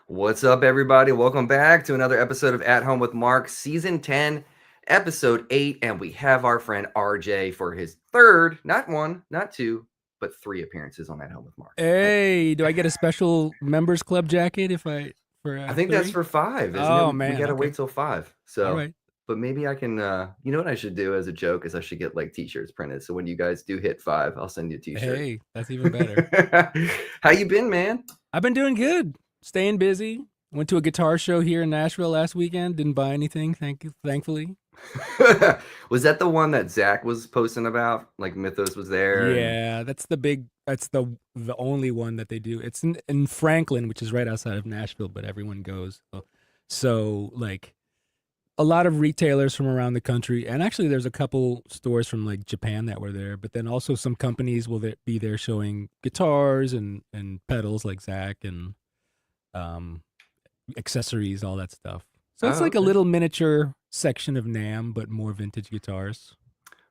What's up, everybody? Welcome back to another episode of At Home with Mark, Season 10, Episode 8. And we have our friend RJ for his third, not one, not two, but three appearances on At Home with Mark. Hey, do I get a special members club jacket if I for I think that's three? for five, isn't it? Oh We man, got to okay, wait till five. all So, right. but maybe I can, you know what I should do as a joke is I should get like t-shirts printed. So when you guys do hit five, I'll send you a t-shirt. Hey, that's even better. How you been, man? I've been doing good, staying busy. Went to a guitar show here in Nashville last weekend. Didn't buy anything, thankfully. Was that the one that Zach was posting about? Like Mythos was there and Yeah, that's the big. That's the only one that they do. It's in Franklin, which is right outside of Nashville, but everyone goes. So like a lot of retailers from around the country, and actually there's a couple stores from like Japan that were there, but then also some companies will be there showing guitars and pedals like Zach and um, accessories, all that stuff. So it's oh, like a okay. little miniature section of NAMM, but more vintage guitars.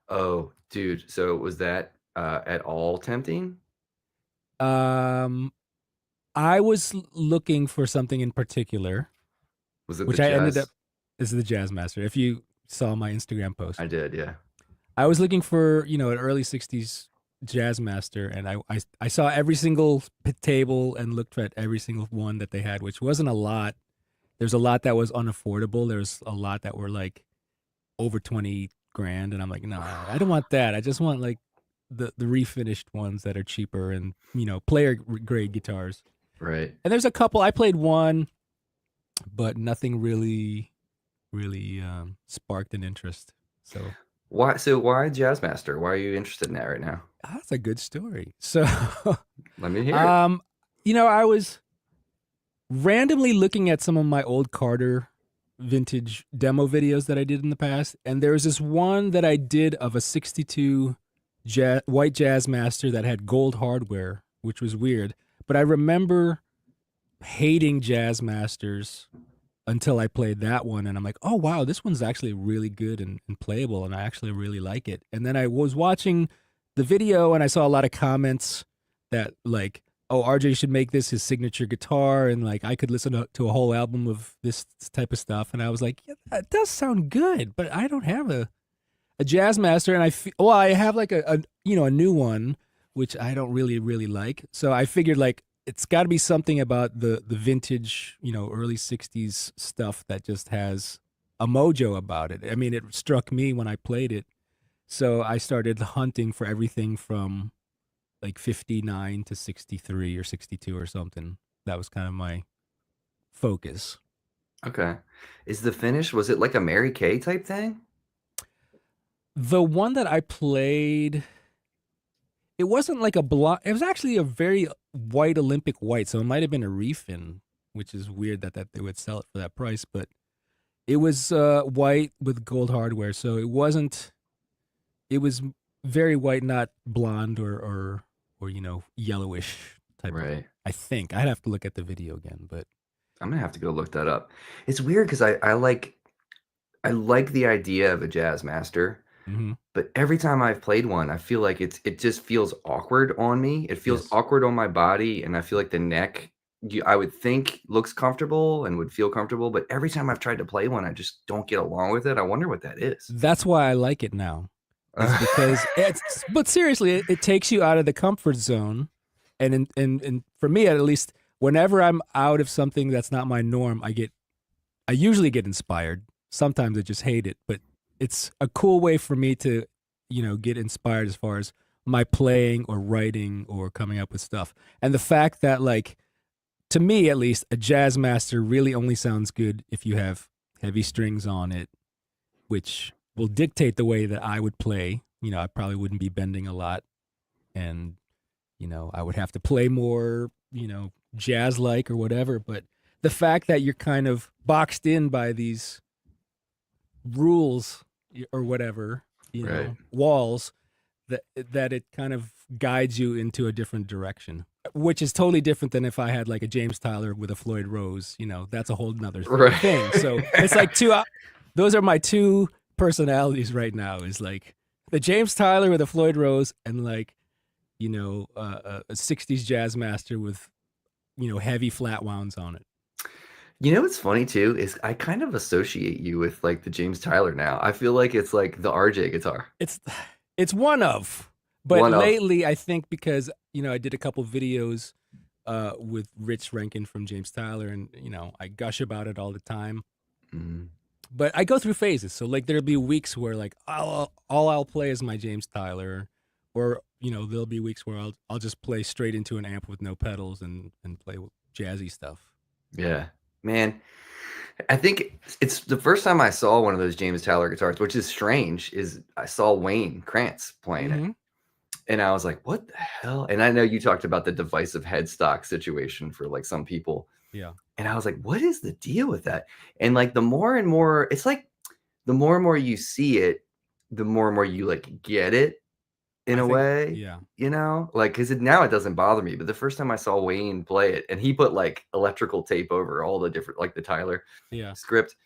Oh, dude. So was that at all tempting? Um, I was looking for something in particular, Was it the which I ended up jazz? is the Jazz Master. If you saw my Instagram I post, did, yeah. I was looking for, an early 60s jazz master, and I saw every single table and looked at every single one that they had, which wasn't a lot. There's a lot that was unaffordable. There's a lot that were like over 20 grand. And I'm like, no, I don't want that. I just want like the refinished ones that are cheaper and, player grade guitars. Right. And there's a couple. I played one, but nothing really sparked an interest. So Why Jazz Master? Why are you interested in that right now? that's a good story. So, Let me hear it. um, I was randomly looking at some of my old Carter vintage demo videos that I did in the past, and there was this one that I did of a '62 white Jazz Master that had gold hardware, which was weird. But I remember hating Jazz Masters until I played that one, and I'm like, oh wow, this one's actually really good and playable, and I actually really like it. And then I was watching the video, and I saw a lot of comments that like, oh, RJ should make this his signature guitar, and like I could listen to a whole album of this type of stuff. And I was like, yeah, that does sound good, but I don't have a Jazz Master, and I have like a new one which I don't really like. So I figured like it's got to be something about the vintage, early 60s stuff that just has a mojo about it. I mean, it struck me when I played it. So I started hunting for everything from like 59 to 63 or 62 or something. That was kind of my focus. Okay. Is the finish, was it like a Mary Kay type thing? The one that I played, it wasn't like a block. It was actually a very white Olympic white. So it might have been a refin, which is weird that they would sell it for that price. But it was white with gold hardware. So it wasn't, it was very white, not blonde or yellowish type of. Right. I think I'd have to look at the video again, but I'm gonna have to go look that up. It's weird because I like the idea of a Jazz Master, mm-hmm. but every time I've played one, I feel like it just feels awkward on me. It feels Yes, awkward on my body, and I feel like the neck, I would think looks comfortable and would feel comfortable, but every time I've tried to play one, I just don't get along with it. I wonder what that is. that's why I like it now. Is because it's. But seriously, it takes you out of the comfort zone, and for me at least, whenever I'm out of something that's not my norm, I usually get inspired. Sometimes I just hate it, but it's a cool way for me to, get inspired as far as my playing or writing or coming up with stuff. And the fact that, like, to me at least, a jazz master really only sounds good if you have heavy strings on it, which will dictate the way that I would play. I probably wouldn't be bending a lot, and I would have to play more, jazz like or whatever. But the fact that you're kind of boxed in by these rules or whatever, Right. walls, that it kind of guides you into a different direction, which is totally different than if I had like a James Tyler with a Floyd Rose. That's a whole nother Right. thing. So it's like those are my two personalities right now. Is like the James Tyler with a Floyd Rose, and like a '60s jazz master with heavy flat wounds on it. You know what's funny too is I kind of associate you with like the James Tyler now. I feel like it's like the RJ guitar. It's it's one of, but One of. lately I think because I did a couple videos with Rich Rankin from James Tyler, and I gush about it all the time. Mm, But I go through phases. So like there'll be weeks where like all I'll play is my James Tyler, or there'll be weeks where I'll just play straight into an amp with no pedals and play jazzy stuff. yeah. Man, I think it's the first time I saw one of those James Tyler guitars, which is strange, is I saw Wayne Krantz playing it. Mm-hmm. And I was like, what the hell? And I know you talked about the divisive headstock situation for like some people. Yeah. And I was like, what is the deal with that? And like the more and more, it's like the more and more you see it, the more and more you like get it in I a think, way, yeah. like because now it doesn't bother me. But the first time I saw Wayne play it, and he put like electrical tape over all the different, like the Tyler Yeah. script,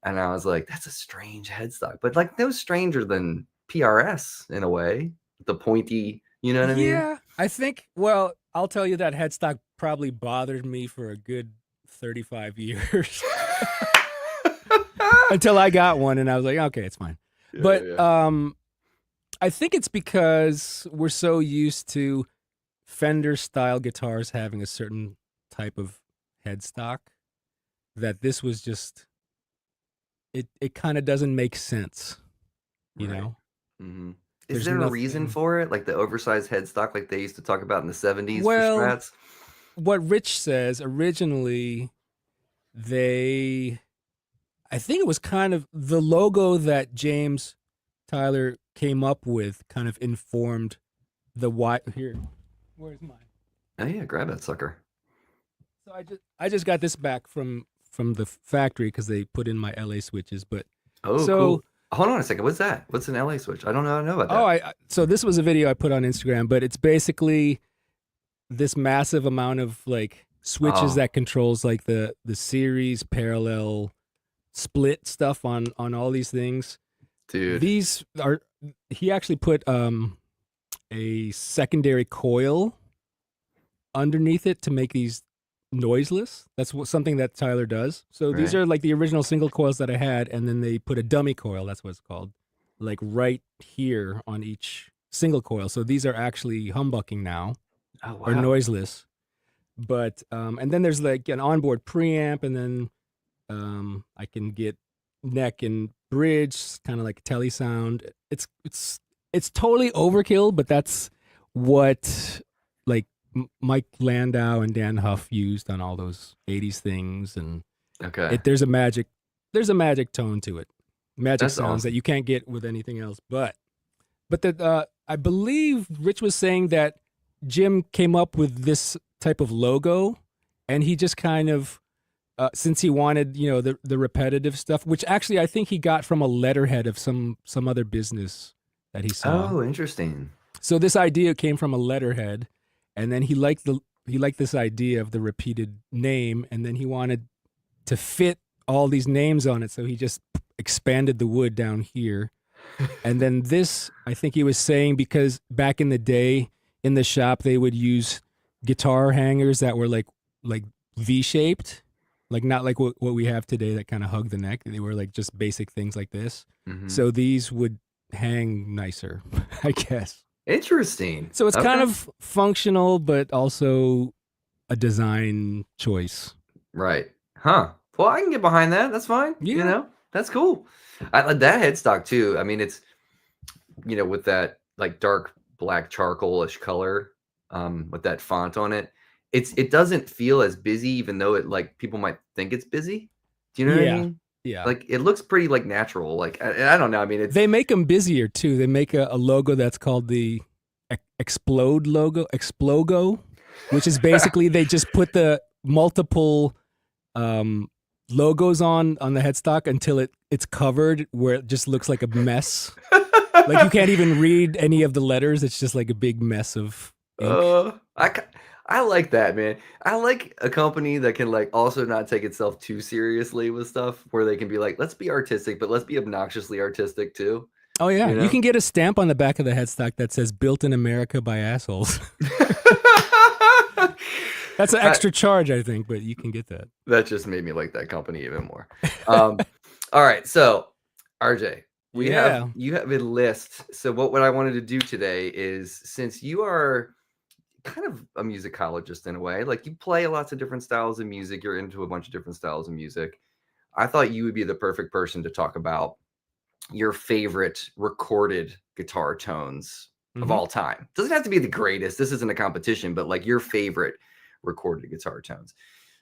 and I was like, that's a strange headstock, but like no stranger than PRS in a way, the pointy, you know what I mean? Yeah. I think, well, I'll tell you that headstock probably bothered me for a good 35 years until I got one and I was like, okay, it's fine. Yeah, But yeah. I think it's because we're so used to Fender style guitars having a certain type of headstock that this was just it kind of doesn't make sense, you Right. know? Mhm. Is There's there a reason nothing. for it? Like the oversized headstock like they used to talk about in the 70s for Well, Strats? what Rich says originally they I think it was kind of the logo that James Tyler came up with kind of informed the why here. Where's mine? Oh, yeah, grab that sucker. So I just got this back from the factory because they put in my LA switches. But Oh, so cool. Hold on a second. What's that? What's an LA switch? I don't know about that. so this was a video I put on Instagram, but it's basically this massive amount of like switches Oh, that controls like the series, parallel, split stuff on all these things. dude. These are he actually put a secondary coil underneath it to make these noiseless. That's something that Tyler does. So these Right. are like the original single coils that I had, and then they put a dummy coil. That's what it's called, like right here on each single coil. So these are actually humbucking now Oh, or wow. noiseless. But and then there's like an onboard preamp, and then I can get neck and bridge, kind of like tele sound. It's totally overkill, but that's what like Mike Landau and Dan Huff used on all those '80s things, and Okay. there's a magic tone to it, magic That's sounds that awesome. you can't get with anything else. But that I believe Rich was saying that Jim came up with this type of logo, and he just kind of since he wanted the repetitive stuff, which actually I think he got from a letterhead of some other business that he saw. Oh, interesting. So this idea came from a letterhead, and then he liked this idea of the repeated name, and then he wanted to fit all these names on it, so he just expanded the wood down here. And then this, I think he was saying, because back in the day in the shop they would use guitar hangers that were like V-shaped, like not like what we have today that kind of hug the neck. They were like just basic things like this. Hmm. So these would hang nicer, I guess. Interesting. So it's kind Okay. of functional, but also a design choice. Right. Huh. Well, I can get behind that. That's fine. Yeah. That's cool. I like that headstock too. I mean, it's with that like dark black charcoalish color, with that font on it. It doesn't feel as busy, even though it like people might think it's busy. Do you know what I Yeah. mean? Yeah. Like it looks pretty like natural. Like I don't know. I mean, it's They make them busier too. They make a logo that's called the Explode logo, Explogo, which is basically they just put the multiple um, logos on the headstock until it's covered where it just looks like a mess. Like you can't even read any of the letters. It's just like a big mess of ink. uh, I ca- I like that, man. I like a company that can like also not take itself too seriously with stuff, where they can be like, let's be artistic, but let's be obnoxiously artistic too. Oh yeah, You you know? can get a stamp on the back of the headstock that says "Built in America by assholes." That's an I, extra charge, I think, but you can get that. that just made me like that company even more. All right, so RJ, Yeah. you have a list. So what I wanted to do today is, since you are kind of a musicologist in a way, like you play lots of different styles of music, you're into a bunch of different styles of music. I thought you would be the perfect person to talk about your favorite recorded guitar tones of Mm-hmm. all time. Doesn't have to be the greatest. This isn't a competition, but like your favorite recorded guitar tones.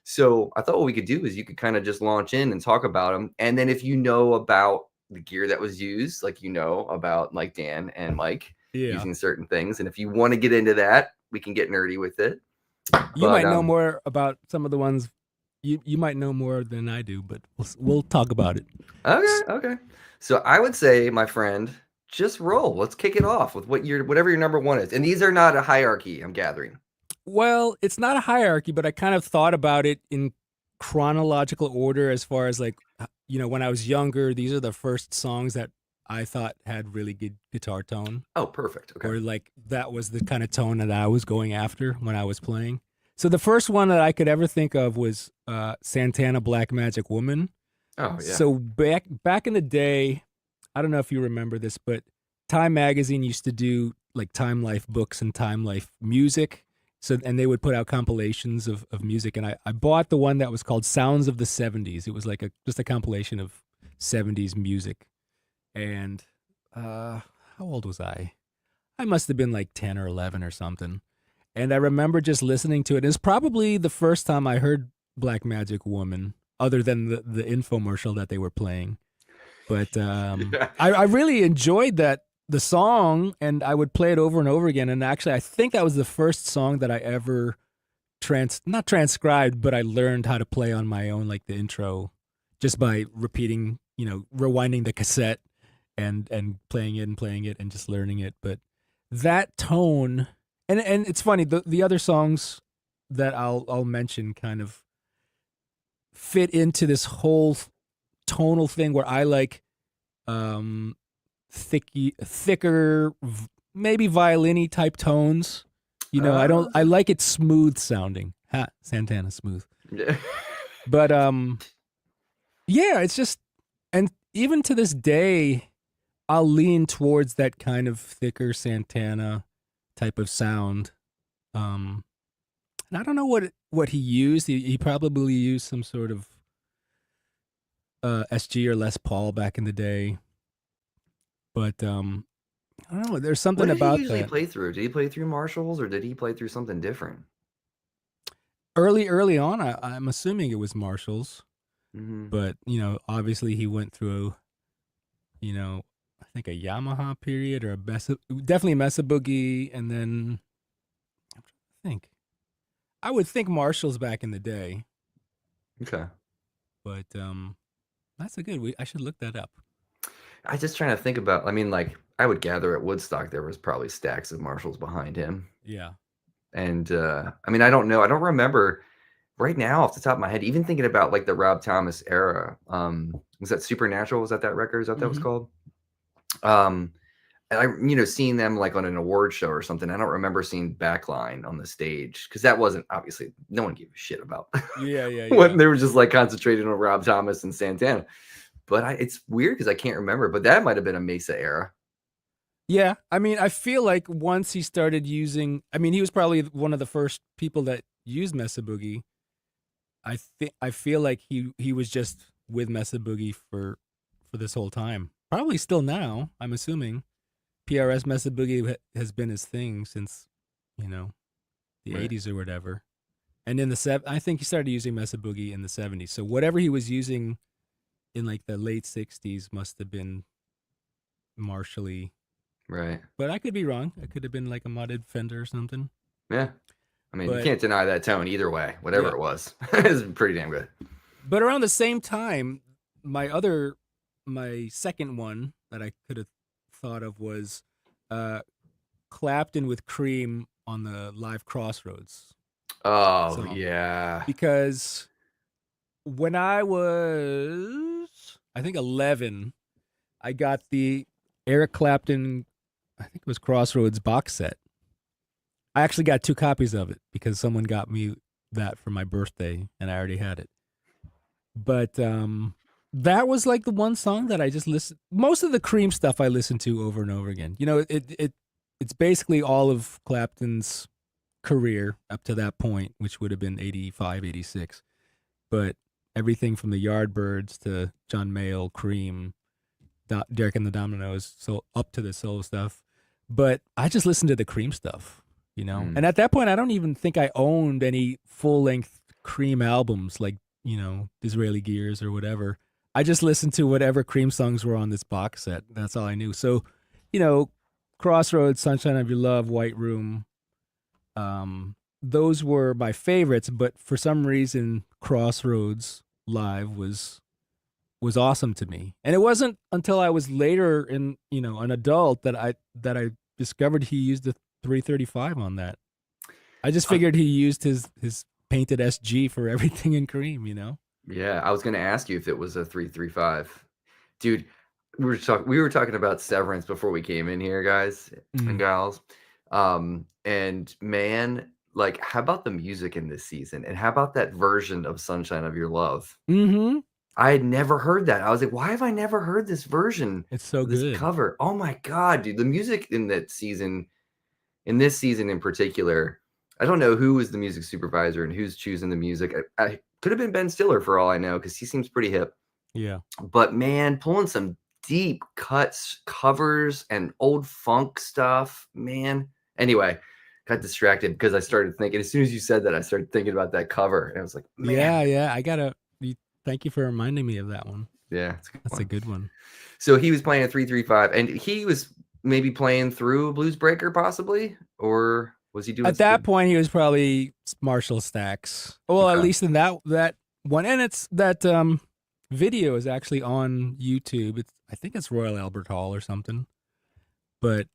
So I thought what we could do is you could kind of just launch in and talk about them. And then if you know about the gear that was used, like you know about like Dan and Mike Yeah. using certain things. And if you want to get into that, we can get nerdy with it. You But might know more about some of the ones. You might know more than I do, but we'll talk about it. okay. So I would say, my friend, just roll. Let's kick it off with whatever your number one is. And these are not a hierarchy, I'm gathering. Well, it's not a hierarchy, but I kind of thought about it in chronological order as far as like, when I was younger, these are the first songs that I thought had really good guitar tone, Oh, perfect. Okay. or like that was the kind of tone that I was going after when I was playing. So the first one that I could ever think of was Santana Black Magic Woman. Oh, yeah. So back in the day, I don't know if you remember this, but Time Magazine used to do like Time Life books and Time Life music. So and they would put out compilations of music, and I bought the one that was called Sounds of the 70s. It was like just a compilation of 70s music. And how old was I? I must have been like 10 or 11 or something. And I remember just listening to it. It's probably the first time I heard Black Magic Woman, other than the infomercial that they were playing. But Yeah. I really enjoyed the song, and I would play it over and over again. And actually, I think that was the first song that I ever not transcribed, but I learned how to play on my own, like the intro, just by repeating, rewinding the cassette and playing it and just learning it. But that tone, and it's funny, the other songs that I'll mention kind of fit into this whole tonal thing where I like um thicker, maybe violin-y type tones. I don't. I like it smooth sounding. Ha, Santana smooth. Yeah. But yeah, it's just, and even to this day, I'll lean towards that kind of thicker Santana type of sound. And I don't know what he used. He probably used some sort of SG or Les Paul back in the day. But I don't know. There's What something did he about usually that. play through? Did he play through Marshalls, or did he play through something different? Early on, I'm assuming it was Marshalls, Mm-hmm. but obviously he went through, I think a Yamaha period or definitely a Mesa Boogie, and then I would think Marshalls back in the day, Okay. but that's a good. I should look that up. I just trying to think about. I mean, like I would gather at Woodstock there was probably stacks of Marshalls behind him, Yeah. and I mean, I don't know. I don't remember right now off the top of my head. Even thinking about like the Rob Thomas era. Was that Supernatural? Was that record? Is that was Mm-hmm. called? And I, seeing them like on an award show or something. I don't remember seeing Backline on the stage because that wasn't, obviously, no one gave a shit about Yeah. when they were just like concentrating on Rob Thomas and Santana. But it's weird because I can't remember. But that might have been a Mesa era. Yeah, I mean, I feel like once he started using, I mean, he was probably one of the first people that used Mesa Boogie. I feel like he was just with Mesa Boogie for this whole time. Probably still now. I'm assuming PRS Mesa Boogie has been his thing since the Right. 80s or whatever. And in I think he started using Mesa Boogie in the 70s. So whatever he was using in like the late 60s must have been Marshally. Right. But I could be wrong. It could have been like a modded Fender or something. Yeah. I mean, you But can't deny that tone either way. Whatever yeah. it was, it's pretty damn good. But around the same time, my second one that I could have thought of was Clapton with Cream on the live Crossroads Oh song. yeah. Because when I was, I think 11, I got the Eric Clapton, I think it was Crossroads box set. I actually got 2 copies of it because someone got me that for my birthday, and I already had it. But that was like the one song that I just listened. Most of the Cream stuff I listened to over and over again. You know, it's basically all of Clapton's career up to that point, which would have been 85, 86. But everything from the Yardbirds to John Mayall, Cream, Derek and the Dominoes, so up to the solo stuff. But I just listened to the Cream stuff, you know. And at that point, I don't even think I owned any full length Cream albums like, you know, Disraeli Gears or whatever. I just listened to whatever Cream songs were on this box set. That's all I knew. So, you know, Crossroads, Sunshine of Your Love, White Room, those were my favorites. But for some reason, Crossroads live was awesome to me. And it wasn't until I was later in, you know, an adult that I discovered he used the 335 on that. I just figured he used his painted SG for everything in Cream, you know. Yeah, I was going to ask you if it was a 335. Dude, we were talking about Severance before we came in here, guys and gals. And man, like, how about the music in this season? And how about that version of Sunshine of Your Love? Mm-hmm. I had never heard that. I was like, why have I never heard this version? It's so this good. Cover. Oh my God, dude. The music in that season, in this season in particular, I don't know who was the music supervisor and who's choosing the music. I could have been Ben Stiller for all I know, because he seems pretty hip. Yeah. But man, pulling some deep cuts, covers, and old funk stuff, man. Anyway, got distracted because I started thinking, as soon as you said that, I started thinking about that cover. And I was like, man. Yeah. Thank you for reminding me of that one. Yeah. That's a good one. So he was playing a 335, and he was maybe playing through Blues Breaker, possibly? Or was he doing at that point? He was probably Marshall Stacks. Well, at least in that one, and it's that video is actually on YouTube. I think it's Royal Albert Hall or something, but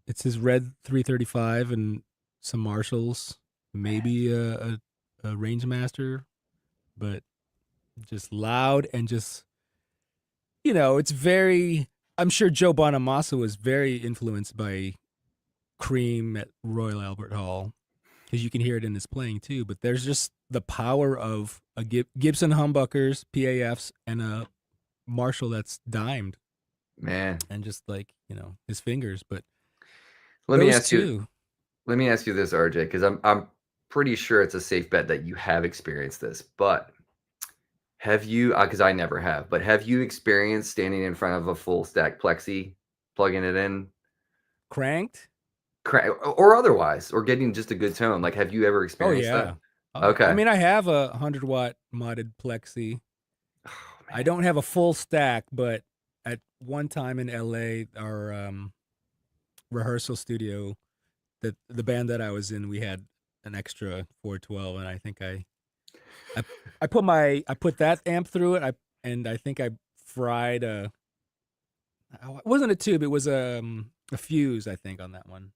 it's his red 335 and some Marshalls, maybe a Range Master, but just loud and just, you know, it's very. I'm sure Joe Bonamassa was very influenced by Cream at Royal Albert Hall, because you can hear it in his playing too. But there's just the power of a Gibson humbuckers, PAFs, and a Marshall that's dimed, man, and just like, you know, his fingers. But let me ask you this, RJ, because I'm pretty sure it's a safe bet that you have experienced this. But have you? Because I never have. But have you experienced standing in front of a full stack plexi, plugging it in, cranked? Or otherwise, or getting just a good tone? Like, have you ever experienced that? Okay. I mean, I have a 100-watt modded plexi. Oh, I don't have a full stack, but at one time in LA, our rehearsal studio, the band that I was in, we had an extra 412, and I think I put that amp through it. I think I fried it wasn't a tube, it was a fuse, I think, on that one.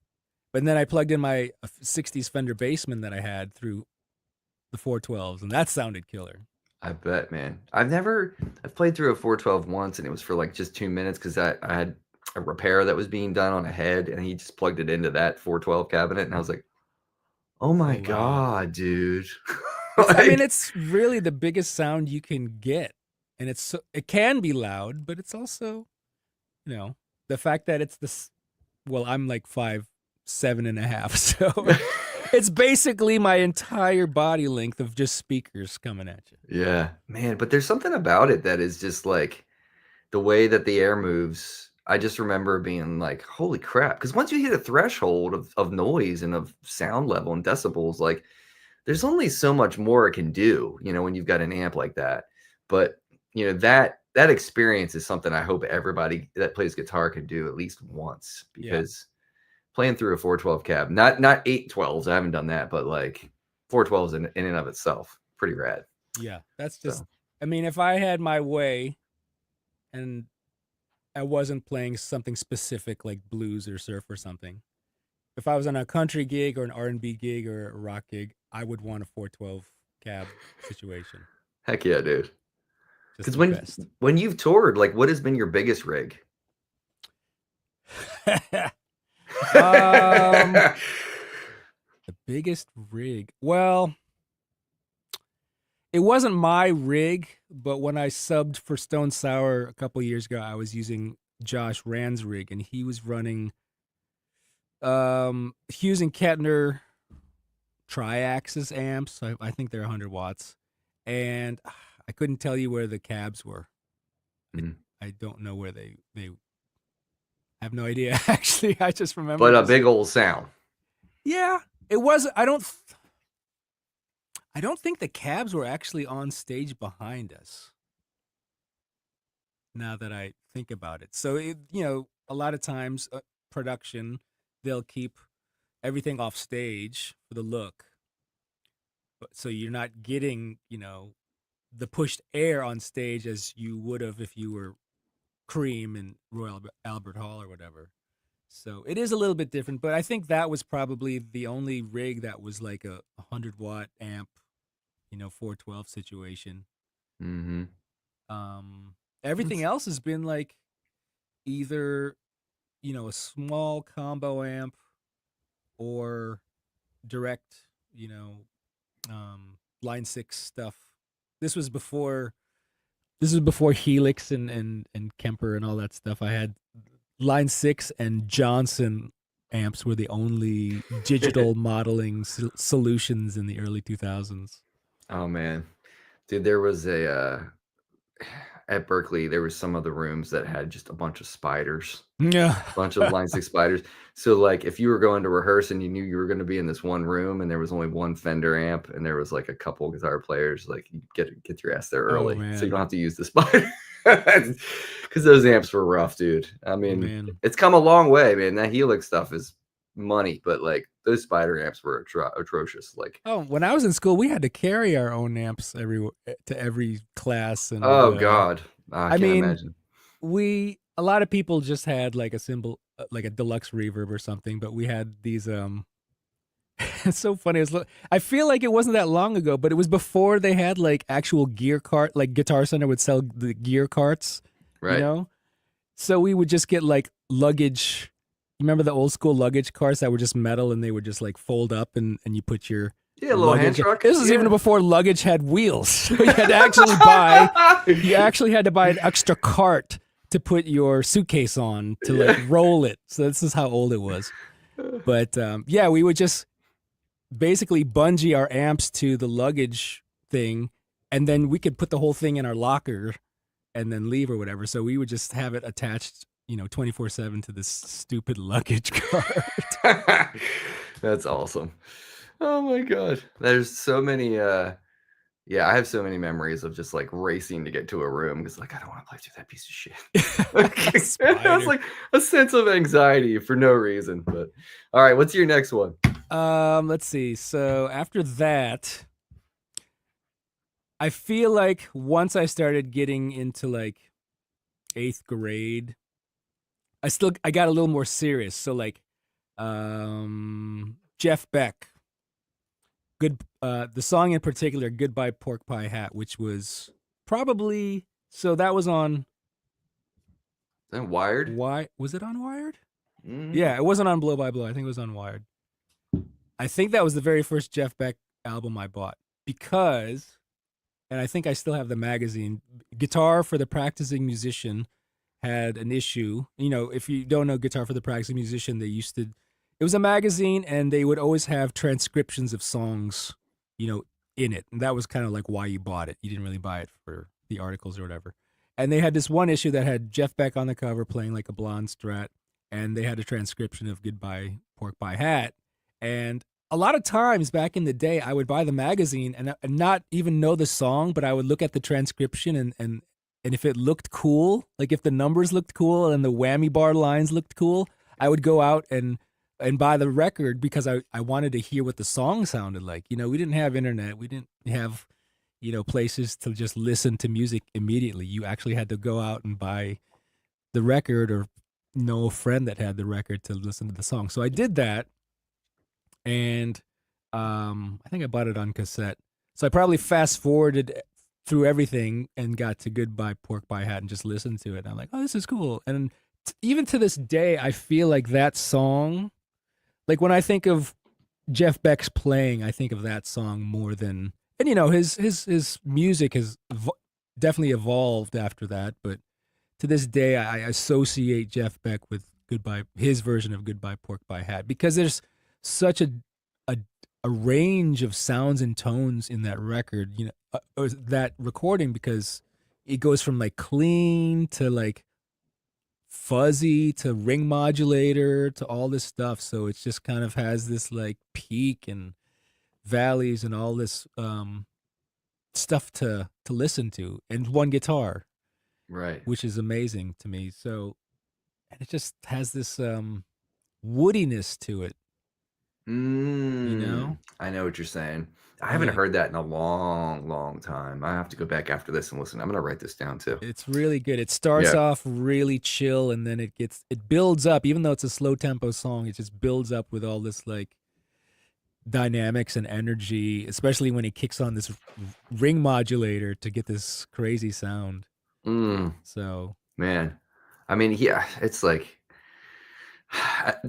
But then I plugged in my 60s Fender Bassman that I had through the 412s, and that sounded killer. I bet, man. I've played through a 412 once, and it was for like just 2 minutes because I had a repair that was being done on a head, and he just plugged it into that 412 cabinet, and I was like, oh my God, dude. Like, I mean, it's really the biggest sound you can get, and it can be loud, but it's also, you know, the fact that it's this. Well, I'm like 5'7.5", so it's basically my entire body length of just speakers coming at you. Yeah, man. But there's something about it that is just like the way that the air moves. I just remember being like, holy crap. Because once you hit a threshold of noise and of sound level and decibels, like, there's only so much more it can do, you know, when you've got an amp like that. But, you know, that experience is something I hope everybody that plays guitar can do at least once, because playing through a 412 cab, not 812s, I haven't done that, but like 412s in and of itself, pretty rad. Yeah, that's just, I mean, if I had my way and I wasn't playing something specific like blues or surf or something, if I was on a country gig or an R&B gig or a rock gig, I would want a 412 cab situation. Heck yeah, dude. Because when you've toured, like, what has been your biggest rig? The biggest rig. Well, it wasn't my rig, but when I subbed for Stone Sour a couple years ago, I was using Josh Rand's rig, and he was running Hughes and Kettner tri-axis amps. I think they're 100 watts, and I couldn't tell you where the cabs were. Mm. I don't know where they have no idea. Actually, I just remember. But a big old sound. Yeah, it was. I don't think the cabs were actually on stage behind us. Now that I think about it, so a lot of times production, they'll keep everything off stage for the look, but so you're not getting the pushed air on stage as you would have if you were Cream in Royal Albert Hall or whatever. So it is a little bit different, but I think that was probably the only rig that was like a 100-watt amp, 412 situation. Mm-hmm. Everything else has been like either, a small combo amp or direct, line 6 stuff. This was before Helix and Kemper and all that stuff. I had line 6 and Johnson amps were the only digital modeling solutions in the early 2000s. Oh man, dude, there was at Berkeley, there was some of the rooms that had just a bunch of spiders. Yeah. Bunch of line 6 spiders. So like if you were going to rehearse and you knew you were going to be in this one room and there was only one Fender amp and there was like a couple guitar players, like you get your ass there early, so you don't have to use the spider. Because those amps were rough, dude. I mean, it's come a long way, man. That Helix stuff is money, but like those spider amps were atrocious. Like, when I was in school, we had to carry our own amps to every class. And God, I can't imagine. A lot of people just had like a cymbal, like a deluxe reverb or something, but we had these. It's so funny. I feel like it wasn't that long ago, but it was before they had like actual gear cart. Like Guitar Center would sell the gear carts, right? So we would just get like luggage. You remember the old school luggage carts that were just metal and they would just like fold up and you put your little hand truck. This is even before luggage had wheels. So you had to actually buy. You actually had to buy an extra cart to put your suitcase on to like roll it. So this is how old it was. But we would just basically bungee our amps to the luggage thing, and then we could put the whole thing in our locker and then leave or whatever. So we would just have it attached, 24/7 to this stupid luggage cart. That's awesome. Oh my God. There's so many, I have so many memories of just like racing to get to a room because like I don't want to play through that piece of shit. It was like a sense of anxiety for no reason. But all right, what's your next one? Let's see. So after that, I feel like once I started getting into like 8th grade, I got a little more serious. So like Jeff Beck, the song in particular, Goodbye Pork Pie Hat, which was probably, so that was on Wired? Why was it on Wired? Yeah, it wasn't on Blow by Blow. I think it was on Wired. I think that was the very first Jeff Beck album I bought because, and I think I still have the magazine, Guitar for the Practicing Musician had an issue. If you don't know Guitar for the Practicing Musician, it was a magazine and they would always have transcriptions of songs, in it. And that was kind of like why you bought it. You didn't really buy it for the articles or whatever. And they had this one issue that had Jeff Beck on the cover playing like a blonde Strat, and they had a transcription of Goodbye Pork Pie Hat. And a lot of times back in the day, I would buy the magazine and not even know the song, but I would look at the transcription and if it looked cool, like if the numbers looked cool and the whammy bar lines looked cool, I would go out and buy the record because I wanted to hear what the song sounded like. We didn't have internet. We didn't have, places to just listen to music immediately. You actually had to go out and buy the record or know a friend that had the record to listen to the song. So I did that. And I think I bought it on cassette. So I probably fast forwarded through everything and got to Goodbye Pork Pie Hat and just listened to it. And I'm like, oh, this is cool. And even to this day, I feel like that song, like when I think of Jeff Beck's playing, I think of that song more than And his music has definitely evolved after that, but to this day I associate Jeff Beck with Goodbye, his version of Goodbye Pork Pie Hat, because there's such a a range of sounds and tones in that record, or that recording, because it goes from like clean to like fuzzy to ring modulator to all this stuff. So it just kind of has this like peak and valleys and all this stuff to listen to, and one guitar, Right. which is amazing to me. So, and it just has this woodiness to it, you know? I know what you're saying. I haven't Yeah. heard that in a long, long time. I have to go back after this and listen. I'm gonna write this down too. It's really good. It starts Yeah. off really chill, and then it builds up. Even though it's a slow tempo song, it just builds up with all this like dynamics and energy, especially when he kicks on this ring modulator to get this crazy sound. Mm, So, man. I mean, yeah, it's like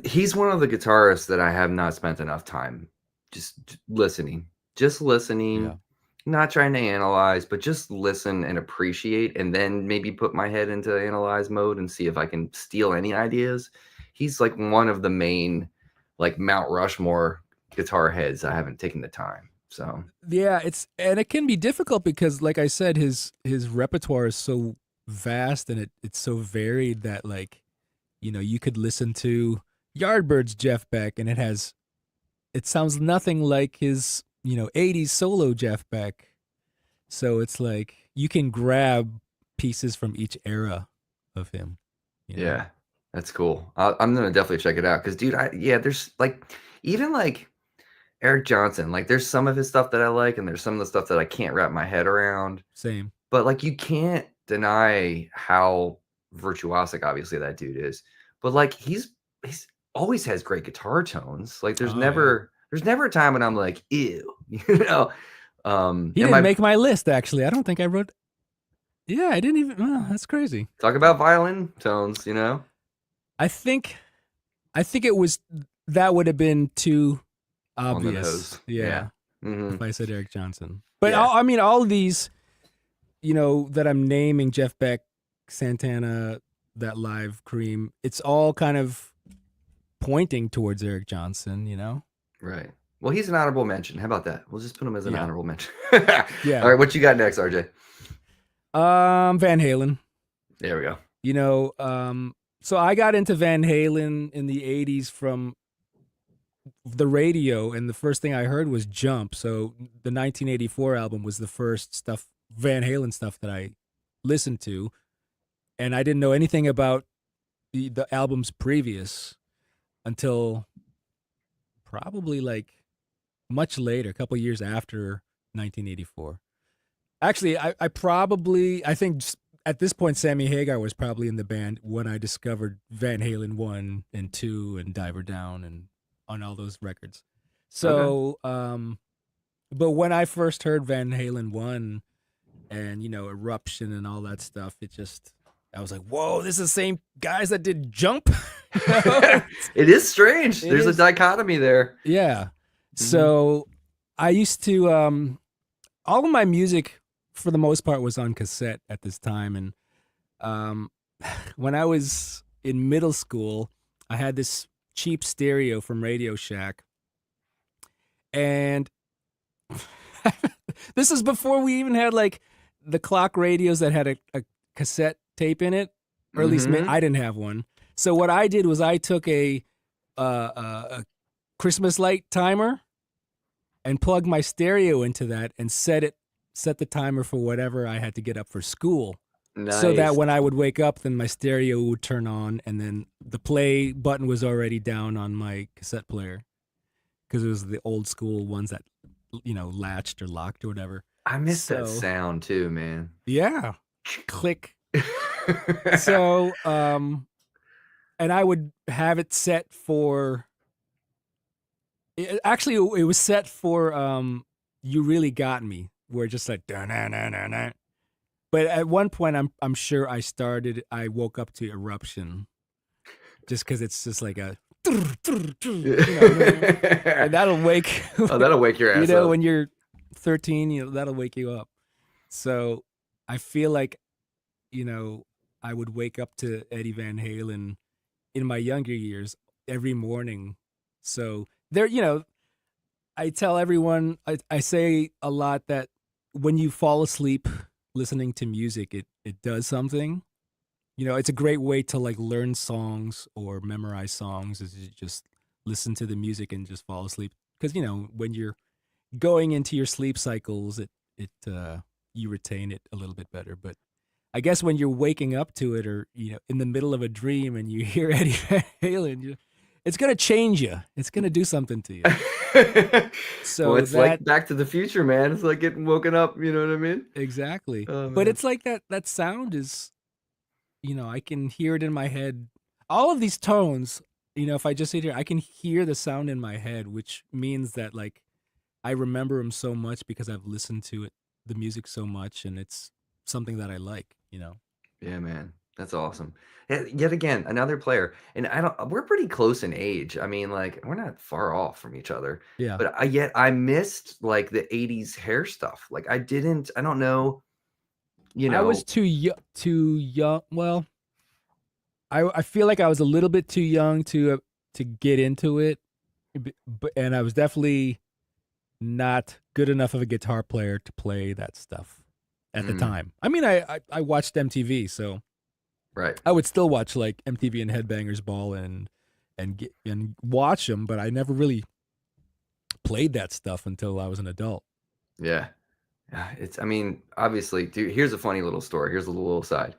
he's one of the guitarists that I have not spent enough time just listening. Just yeah. listening, not trying to analyze, but just listen and appreciate, and then maybe put my head into analyze mode and see if I can steal any ideas. He's like one of the main, like Mount Rushmore guitar heads I haven't taken the time. So Yeah, and it can be difficult because, like I said, his repertoire is so vast, and it's so varied that, like, you could listen to Yardbirds Jeff Beck, and it sounds nothing like his, 80s solo Jeff Beck. So it's like you can grab pieces from each era of him, you know. yeah, that's cool. I'm gonna definitely check it out because, dude, there's like even like Eric Johnson. Like, there's some of his stuff that I like, and there's some of the stuff that I can't wrap my head around. Same. But like, you can't deny how virtuosic, obviously, that dude is. But like, he's always has great guitar tones. Like, there's Oh yeah. never a time when I'm like, ew, you know. He And didn't my make my list, actually. I don't think I wrote. Yeah, I didn't even. Well, that's crazy. talk about violin tones, you know. I think I think it was that would have been too On the obvious. nose. Yeah. Yeah, Hmm. if I said Eric Johnson. But Yeah. I mean, all of these, that I'm naming, Jeff Beck, Santana, that live Cream, it's all kind of pointing towards Eric Johnson. Right. Well, he's an honorable mention. How about that? We'll just put him as an Yeah. honorable mention. Yeah. All right. What you got next, RJ? Van Halen. There we go. So I got into Van Halen in the 80s from the radio, and the first thing I heard was Jump. So the 1984 album was the first stuff, Van Halen stuff, that I listened to, and I didn't know anything about the albums previous until probably like much later, a couple years after 1984. Actually, I think at this point, Sammy Hagar was probably in the band when I discovered Van Halen 1 and 2 and Diver Down and on all those records. So, but when I first heard Van Halen 1 and, Eruption and all that stuff, I was like, whoa, this is the same guys that did Jump? It is strange. It There's is. a dichotomy there. Yeah. So I used to, all of my music for the most part was on cassette at this time. And when I was in middle school, I had this cheap stereo from Radio Shack. And this is before we even had like the clock radios that had a cassette tape in it, or at least I didn't have one. So what I did was I took a Christmas light timer and plugged my stereo into that and set the timer for whatever I had to get up for school. Nice. So that when I would wake up, then my stereo would turn on, and then the play button was already down on my cassette player, because it was the old school ones that, latched or locked or whatever. I miss that sound too, man. Yeah. Click. So, and I would have it set for, actually, it was set for You Really Got Me, where just like, da-na-na-na-na. But at one point, I'm sure I woke up to Eruption, just because it's just like a, and that'll wake. Oh, that'll wake your ass up. When you're 13, that'll wake you up. So I feel like, I would wake up to Eddie Van Halen in my younger years every morning. So there, I tell everyone, I say a lot that when you fall asleep listening to music, it does something. It's a great way to like learn songs or memorize songs is you just listen to the music and just fall asleep. Because when you're going into your sleep cycles, it you retain it a little bit better. But I guess when you're waking up to it, or in the middle of a dream, and you hear Eddie Van Halen, it's gonna change you. It's gonna do something to you. Well, So it's like Back to the Future, man. It's like getting woken up. You know what I mean? exactly. Oh But man. it's like that sound is, I can hear it in my head. All of these tones, if I just sit here, I can hear the sound in my head, which means that like I remember them so much because I've listened to the music so much, and it's something that I like. Yeah, man. That's awesome. Yet again, another player, and we're pretty close in age. I mean, like, we're not far off from each other. Yeah. But yet I missed like the 80s hair stuff. Like I don't know, you I was know. too young. Well, I feel like I was a little bit too young to get into it, and I was definitely not good enough of a guitar player to play that stuff at the Mm, time. I mean, I watched MTV, so right. I would still watch like MTV and Headbangers Ball and watch them, but I never really played that stuff until I was an adult. Yeah. Yeah, I mean, obviously, dude, here's a funny little story. Here's a little aside.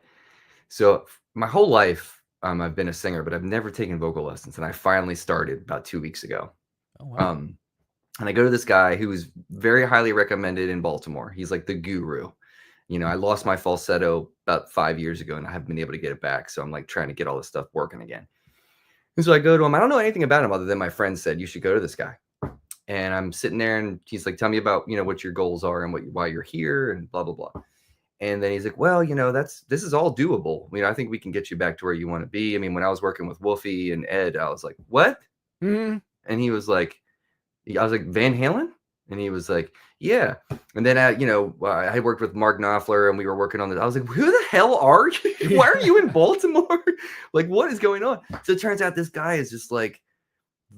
So my whole life, I've been a singer, but I've never taken vocal lessons. And I finally started about 2 weeks ago. Oh wow. Um, and I go to this guy who is very highly recommended in Baltimore. He's like the guru. I lost my falsetto about 5 years ago and I haven't been able to get it back. So I'm like trying to get all this stuff working again. And so I go to him. I don't know anything about him other than my friend said, you should go to this guy. And I'm sitting there and he's like, tell me about, what your goals are and why you're here and blah, blah, blah. And then he's like, well, this is all doable. I think we can get you back to where you want to be. I mean, when I was working with Wolfie and Ed, I was like, what? Mm-hmm. And he was like, I was like, Van Halen? And he was like, yeah. And then, I worked with Mark Knopfler and we were working on this. I was like, who the hell are you? Yeah. Why are you in Baltimore? Like, what is going on? So it turns out this guy is just like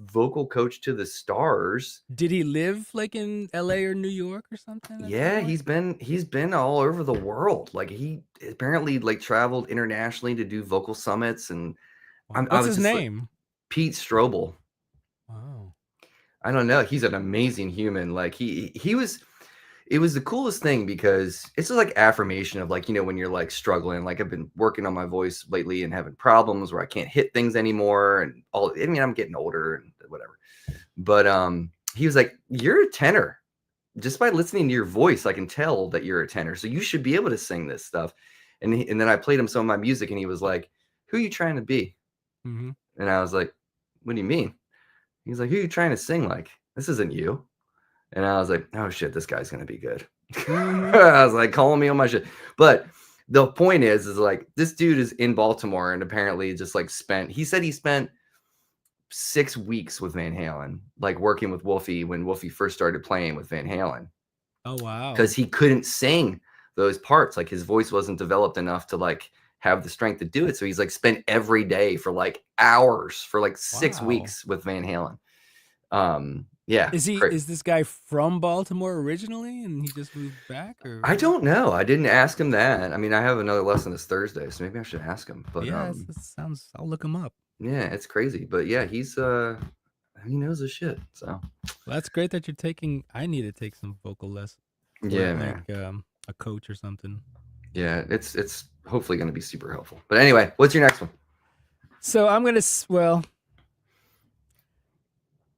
vocal coach to the stars. Did he live like in LA or New York or something at some Yeah, point? he's been all over the world. Like he apparently like traveled internationally to do vocal summits, and Wow. I What's was his just like name? Pete Strobel. Wow. I don't know. He's an amazing human. Like he was. It was the coolest thing because it's just like affirmation of like, when you're like struggling. Like I've been working on my voice lately and having problems where I can't hit things anymore, and all. I mean, I'm getting older and whatever. But he was like, "You're a tenor. Just by listening to your voice, I can tell that you're a tenor. So you should be able to sing this stuff." And then I played him some of my music, and he was like, "Who are you trying to be?" Mm-hmm. And I was like, "What do you mean?" He's like, "Who are you trying to sing like? This isn't you." And I was like, "Oh shit, this guy's gonna be good." Mm-hmm. I was like, calling me on my shit. But the point is like this dude is in Baltimore and apparently just like he said he spent 6 weeks with Van Halen, like working with Wolfie when Wolfie first started playing with Van Halen. Oh wow. Because he couldn't sing those parts. Like his voice wasn't developed enough to like have the strength to do it. So he's like spent every day for like hours for like six Wow. weeks with Van Halen. Yeah. Is this guy from Baltimore originally and he just moved back I or don't know. I didn't ask him that. I mean, I have another lesson this Thursday, so maybe I should ask him. But yeah, it sounds I'll look him up. yeah, it's crazy. But yeah, he knows his shit. So Well, that's great that you're taking I need to take some vocal lessons or yeah, like man. a coach or something. Yeah, it's hopefully gonna be super helpful. But anyway, what's your next one? So I'm going to well,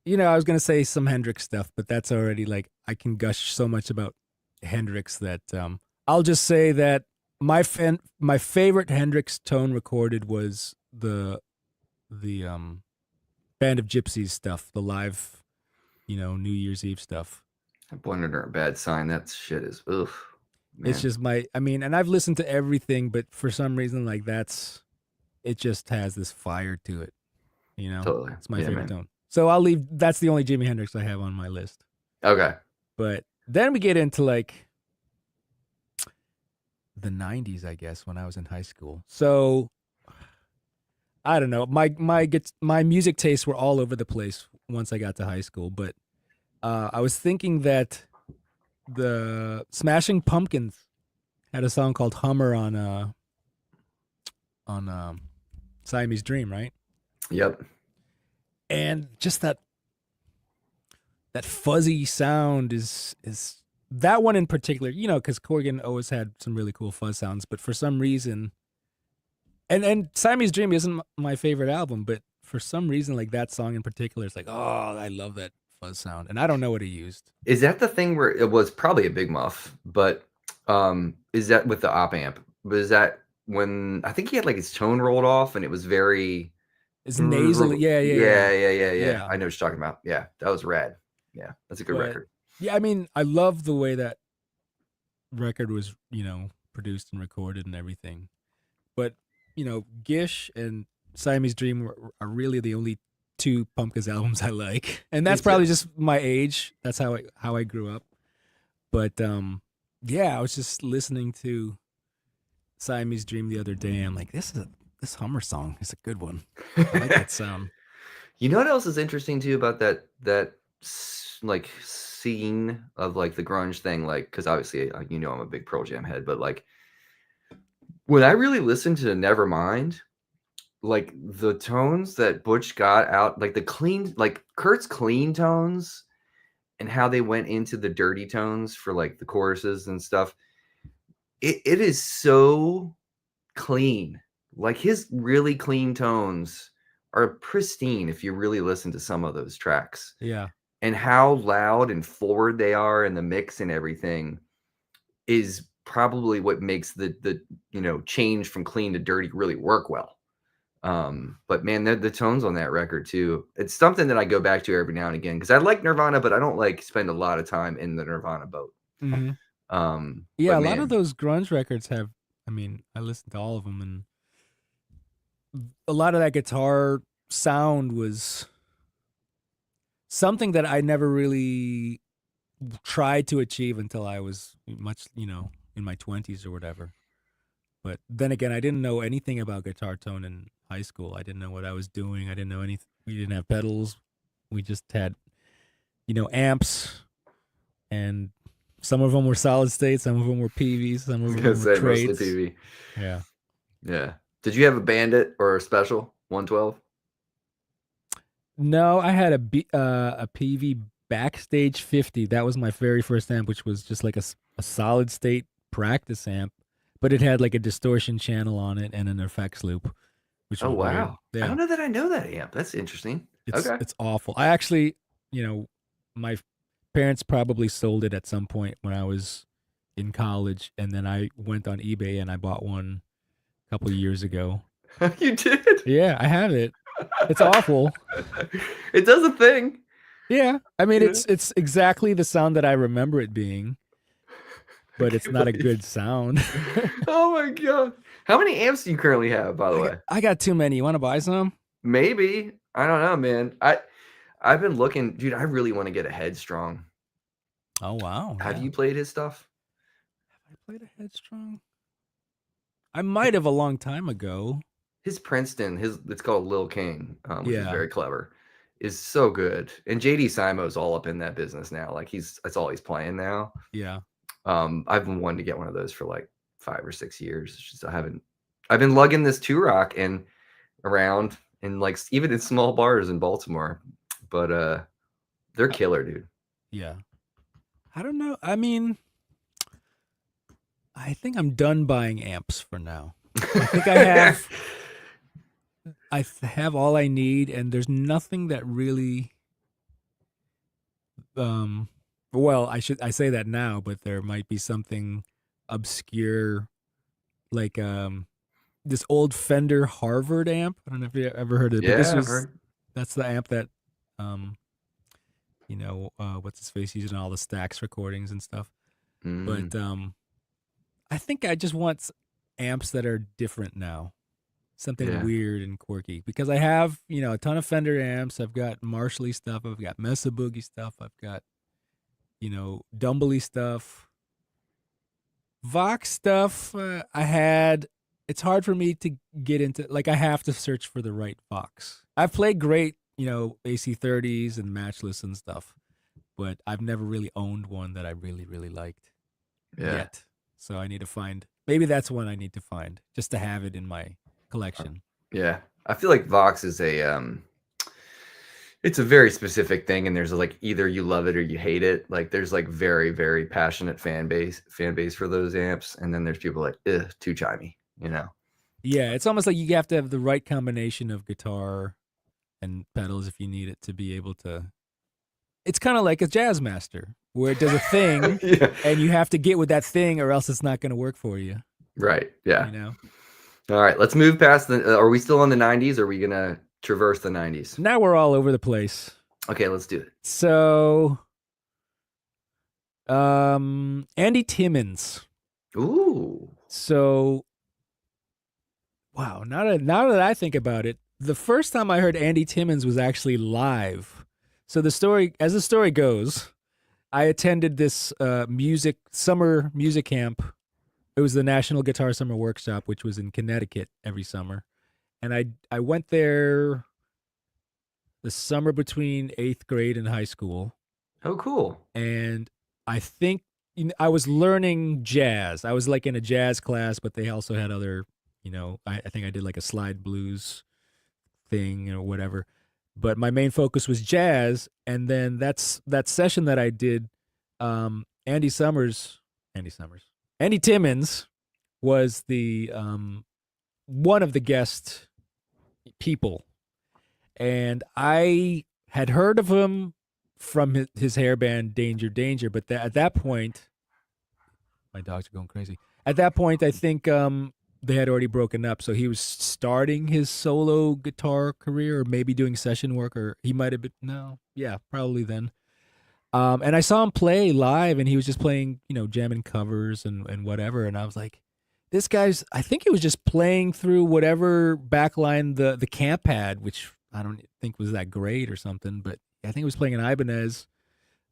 I was gonna say some Hendrix stuff, but that's already like I can gush so much about Hendrix that I'll just say that my favorite Hendrix tone recorded was the Band of Gypsies stuff, the live, New Year's Eve stuff. Blended are a bad sign. That shit is ugh, It's man. just I mean, and I've listened to everything, but for some reason, like it just has this fire to it. Totally. It's my Yeah, favorite man. tone. So that's the only Jimi Hendrix I have on my list. Okay. But Then we get into like the 90s, I guess, when I was in high school. So I don't know. My music tastes were all over the place once I got to high school, but I was thinking that the Smashing Pumpkins had a song called Hummer on Siamese Dream, right? Yep. And just that fuzzy sound is that one in particular, because Corgan always had some really cool fuzz sounds, but for some reason, and Siamese Dream isn't my favorite album, but for some reason, like that song in particular, it's like, oh, I love that fuzz sound, and I don't know what he used. Is that the thing where it was probably a big muff, but is that with the op amp? But is that when I think he had like his tone rolled off and it was very It's nasally, yeah, yeah, yeah, yeah. yeah. I know what you're talking about. Yeah, that was rad. Yeah, that's a good But record. yeah, I mean, I love the way that record was, produced and recorded and everything. But Gish and Siamese Dream are really the only two Pumpkins albums I like, and Me that's too. probably just my age. That's how I grew up. But yeah, I was just listening to Siamese Dream the other day. I'm like, this Hummer song is a good one. I like that sound. You know what else is interesting too about like scene of like the grunge thing, like because obviously I'm a big Pearl Jam head, but like when I really listened to Nevermind, like the tones that Butch got out, like the clean, like Kurt's clean tones and how they went into the dirty tones for like the choruses and stuff. It is so clean. Like his really clean tones are pristine if you really listen to some of those tracks. Yeah, And how loud and forward they are in the mix and everything is probably what makes the change from clean to dirty really work well. But man, the tones on that record too, it's something that I go back to every now and again because I like Nirvana, but I don't like spend a lot of time in the Nirvana boat. hmm yeah. But A lot of man, those grunge records have. I mean, I listened to all of them, and a lot of that guitar sound was something that I never really tried to achieve until I was much, in my 20s or whatever. But then again, I didn't know anything about guitar tone in high school. I didn't know what I was doing. I didn't know anything. We didn't have pedals. We just had, amps, and some of them were solid state, some of them were PVs, some I was of gonna them were say mostly traits. PV. Yeah. Yeah. Did you have a Bandit or a Special 112? No, I had a PV Backstage 50. That was my very first amp, which was just like a solid state practice amp, but it had like a distortion channel on it and an effects loop, which Oh was weird. wow. I Yeah, don't know that I know that amp. That's interesting. it's Okay. it's awful. I actually, my parents probably sold it at some point when I was in college, and then I went on eBay and I bought one a couple years ago. You did? Yeah, I have it. It's awful. It does a thing. Yeah, I mean You know? it's exactly the sound that I remember it being, I but it's can't not a believe. good sound. Oh my god. How many amps do you currently have, by the I got way? I got too many. You want to buy some? Maybe. I don't know, man. I've been looking, dude, I really want to get a Headstrong. Oh wow, Have yeah. you played his stuff? I played a Headstrong. I might have a long time ago. His Princeton, it's called Lil King, which is Yeah, very clever, is so good. And JD Simo's all up in that business now. Like that's all he's playing now. yeah. I've been wanting to get one of those for like 5 or 6 years. It's just I've been lugging this two rock and around and like even in small bars in Baltimore. But they're I- killer, dude. Yeah. I don't know. I mean, I think I'm done buying amps for now. I think I have all I need, and there's nothing that really um well, I say that now, but there might be something obscure like this old Fender Harvard amp. I don't know if you ever heard of it, but Yeah, I've heard. that's the amp that um what's his face using all the Stax recordings and stuff. Mm, But I think I just want amps that are different now. Something yeah. weird and quirky because I have, a ton of Fender amps. I've got Marshall stuff. I've got Mesa Boogie stuff. I've got Dumbly stuff, Vox stuff. I had. It's hard for me to get into. Like, I have to search for the right Vox. I've played great, AC30s and matchless and stuff, but I've never really owned one that I really, really liked Yeah. yet. So I need to find. Maybe that's one I need to find just to have it in my collection. Yeah. I feel like Vox is it's a very specific thing, and there's like either you love it or you hate it. Like there's like very, very passionate fan base for those amps, and then there's people like, ugh, too chimey, you know. Yeah, it's almost like you have to have the right combination of guitar and pedals if you need it to be able to. It's kind of like a jazz master where it does a thing Yeah. and you have to get with that thing or else it's not going to work for you, Right. Yeah. you know? All right. Let's move past the. Are we still on the 90s? Or are we gonna traverse the 90s? Now we're all over the place. Okay, let's do it. So, Andy Timmons. Ooh. So, wow, now that I think about it, the first time I heard Andy Timmons was actually live. So as the story goes, I attended this summer music camp. It was the National Guitar Summer Workshop, which was in Connecticut every summer, and I went there the summer between 8th grade and high school, Oh, cool. and I think I was learning jazz. I was like in a jazz class, but they also had other, I think I did like a slide blues thing or whatever. But my main focus was jazz, and then that session that I did. Andy Summers, Andy Timmons was the one of the guest people, and I had heard of him from his hair band Danger Danger, but at that point, my dogs are going crazy. At that point, I think they had already broken up, so he was starting his solo guitar career, or maybe doing session work, or he might have been probably then. And I saw him play live, and he was just playing, jamming covers and whatever. And I was like, this guy's. I think he was just playing through whatever backline the camp had, which I don't think was that great or something. But I think he was playing an Ibanez,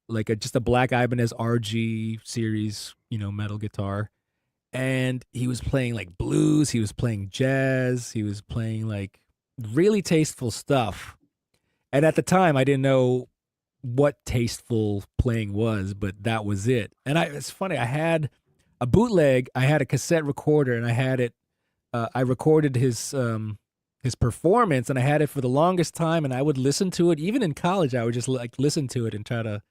like just a black Ibanez RG series, metal guitar. And he was playing like blues, he was playing jazz, he was playing like really tasteful stuff. And at the time, I didn't know what tasteful playing was, but that was it. And it's funny, I had a bootleg, I had a cassette recorder, and I had it. I recorded his performance, and I had it for the longest time. And I would listen to it, even in college. I would just like listen to it and try to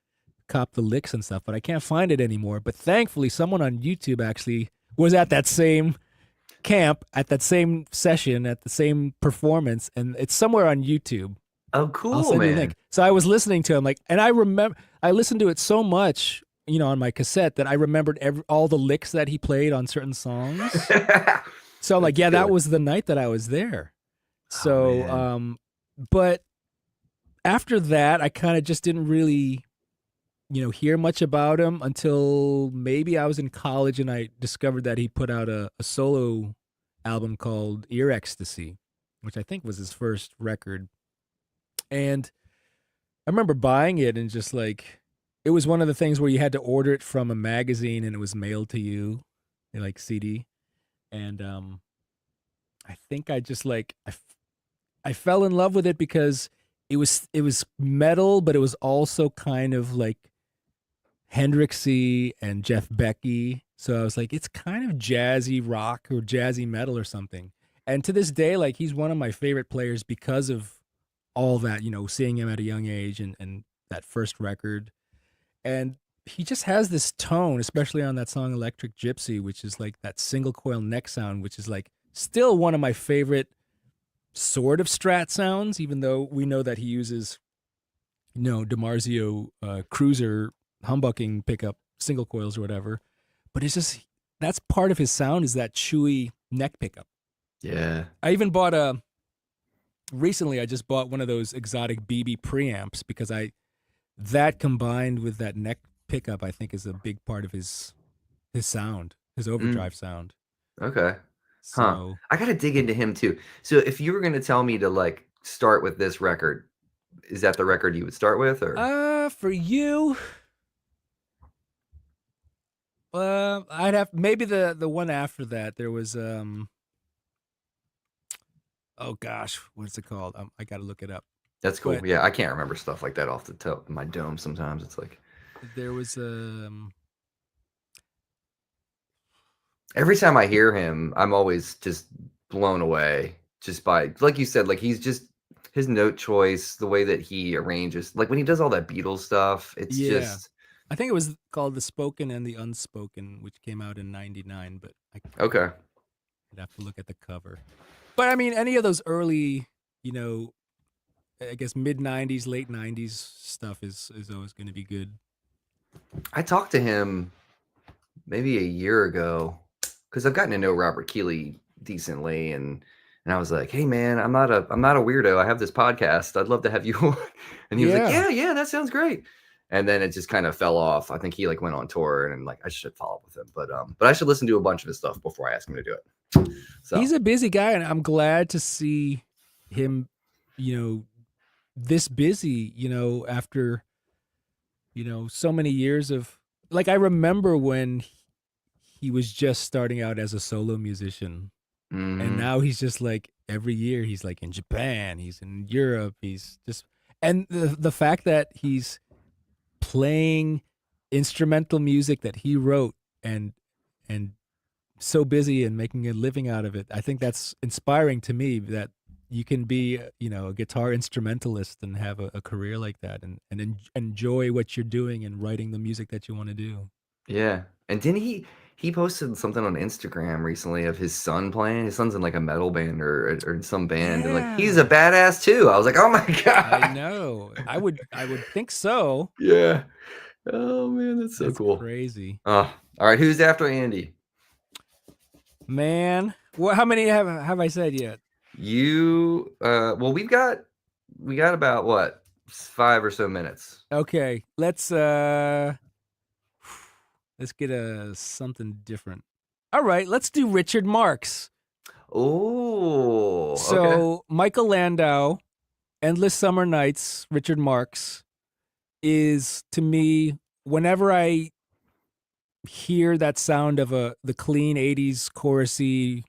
cop the licks and stuff. But I can't find it anymore. But thankfully, someone on YouTube actually was at that same camp, at that same session, at the same performance, and it's somewhere on YouTube. Oh, I'll cool, send you a man. link. So I was listening to him, like, and I remember I listened to it so much, on my cassette that I remembered all the licks that he played on certain songs. So I'm like, That's yeah, that good. was the night that I was there. Oh, So, man. but after that, I kind of just didn't really, hear much about him until maybe I was in college and I discovered that he put out a solo album called Ear Ecstasy, which I think was his first record. And I remember buying it and just like, it was one of the things where you had to order it from a magazine and it was mailed to you, like CD. And I think I just like, I fell in love with it because it was metal, but it was also kind of like Hendrixy and Jeff Becky. So I was like, it's kind of jazzy rock or jazzy metal or something. And to this day, like he's one of my favorite players because of all that, seeing him at a young age and that first record. And he just has this tone, especially on that song Electric Gypsy, which is like that single coil neck sound, which is like still one of my favorite sort of Strat sounds, even though we know that he uses, DiMarzio cruiser humbucking pickup single coils or whatever. But it's just that's part of his sound is that chewy neck pickup. Yeah. I even recently I just bought one of those exotic BB preamps because that combined with that neck pickup I think is a big part of his sound, his overdrive sound. Okay. Huh. So, I gotta dig into him too. So if you were gonna tell me to like start with this record, is that the record you would start with, or? for you, I'd have maybe the one after that. There was oh gosh, what's it called? I got to look it up. That's cool. But Yeah, I can't remember stuff like that off the top of my dome. Sometimes it's like there was every time I hear him, I'm always just blown away just by, like you said, like he's just his note choice, the way that he arranges, like when he does all that Beatles stuff, it's yeah. just I think it was called The Spoken and the Unspoken, which came out in '99. But okay. I'd have to look at the cover. But I mean, any of those early, you know, I guess mid '90s, late '90s stuff is always going to be good. I talked to him maybe a year ago because I've gotten to know Robert Keeley decently, and I was like, "Hey man, I'm not a weirdo. I have this podcast. I'd love to have you on." And he was like, Yeah. "Yeah, that sounds great." And then it just kind of fell off. I think he like went on tour, and like I should follow up with him, but I should listen to a bunch of his stuff before I ask him to do it. So He's a busy guy, and I'm glad to see him, you know, this busy, after, so many years of, like, I remember when he was just starting out as a solo musician, and mhm. now he's just like every year he's like in Japan, he's in Europe, he's just, and the fact that he's playing instrumental music that he wrote and so busy and making a living out of it. I think that's inspiring to me that you can be, a guitar instrumentalist and have a career like that and enjoy what you're doing and writing the music that you want to do. Yeah. And didn't he posted something on Instagram recently of his son playing. His son's in like a metal band or in some band, and like he's a Yeah, badass too. I was like, oh my I god. know. I would think so. Yeah. Oh man, that's so That's cool. crazy. All right, who's after Andy? Man, how many have I said yet? You well, we got about what, 5 or so minutes. Okay, let's get a something different. All right, let's do Richard Marx. Oh, okay. So, Michael Landau, Endless Summer Nights, Richard Marx is to me, whenever I hear that sound of the clean 80s chorusy,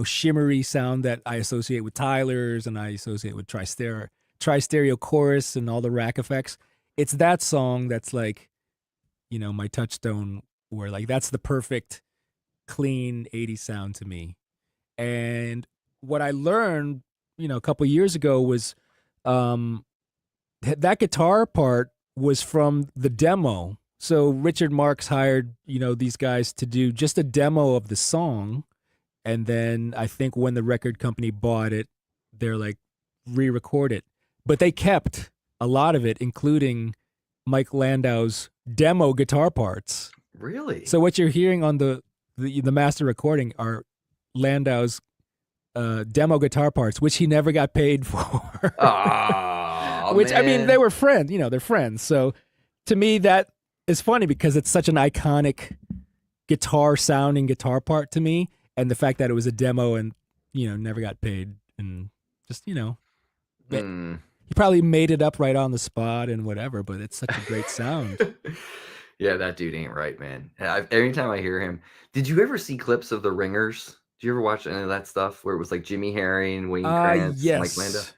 shimmery sound that I associate with Tyler's and I associate with tri-stereo chorus and all the rack effects, it's that song that's like, my touchstone, where like that's the perfect clean 80s sound to me. And what I learned, a couple years ago was um that guitar part was from the demo. So Richard Marx hired, these guys to do just a demo of the song. And then I think when the record company bought it, they're like, re-record it. But they kept a lot of it, including Mike Landau's demo guitar parts. Really? So what you're hearing on the master recording are Landau's demo guitar parts, which he never got paid for. Oh Which, I mean, they man. were friends, they're friends. So to me, that is funny because it's such an iconic guitar sounding guitar part to me. And the fact that it was a demo and, never got paid and just, Hmm. he probably made it up right on the spot and whatever, but it's such a great sound. Yeah, that dude ain't right, man. Every time I hear him, did you ever see clips of the Ringers? Did you ever watch any of that stuff where it was like Jimmy Herring, Wayne Krantz, Mike Landau? Yes.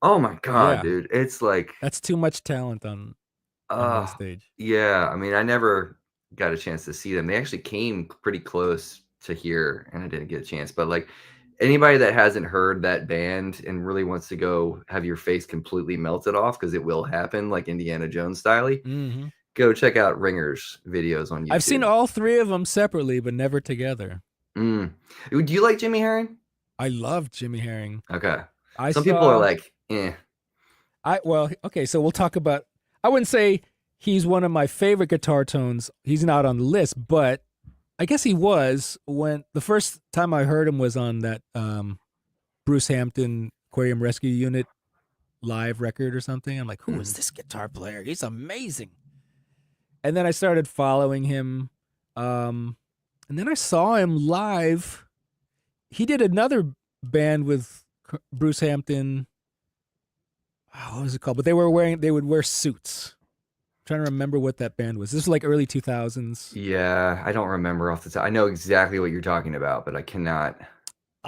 Oh my god, Yeah. dude. It's like, That's too much talent on one uh, stage. yeah. I mean, I never got a chance to see them. They actually came pretty close to here, and I didn't get a chance. But like anybody that hasn't heard that band and really wants to go have your face completely melted off, because it will happen, like Indiana Jones style, Hmm. go check out Ringer's videos on I've seen YouTube. all three of them separately, but never together. Mm. Do you like Jimmy Herring? I love Jimmy Herring. Okay. I Some people are saw like, eh. well, okay, so we'll talk about, I wouldn't say he's one of my favorite guitar tones. He's not on the list, but I guess he was when the first time I heard him was on that Bruce Hampton Aquarium Rescue Unit live record or something. I'm like, who is Mhm. this guitar player? He's amazing. And then I started following him. Um, and then I saw him live. He did another band with Bruce Hampton. Oh, what was it called? But they would wear suits. I'm trying to remember what that band was. This was like early 2000s. Yeah, I don't remember off the top. I know exactly what you're talking about, but I cannot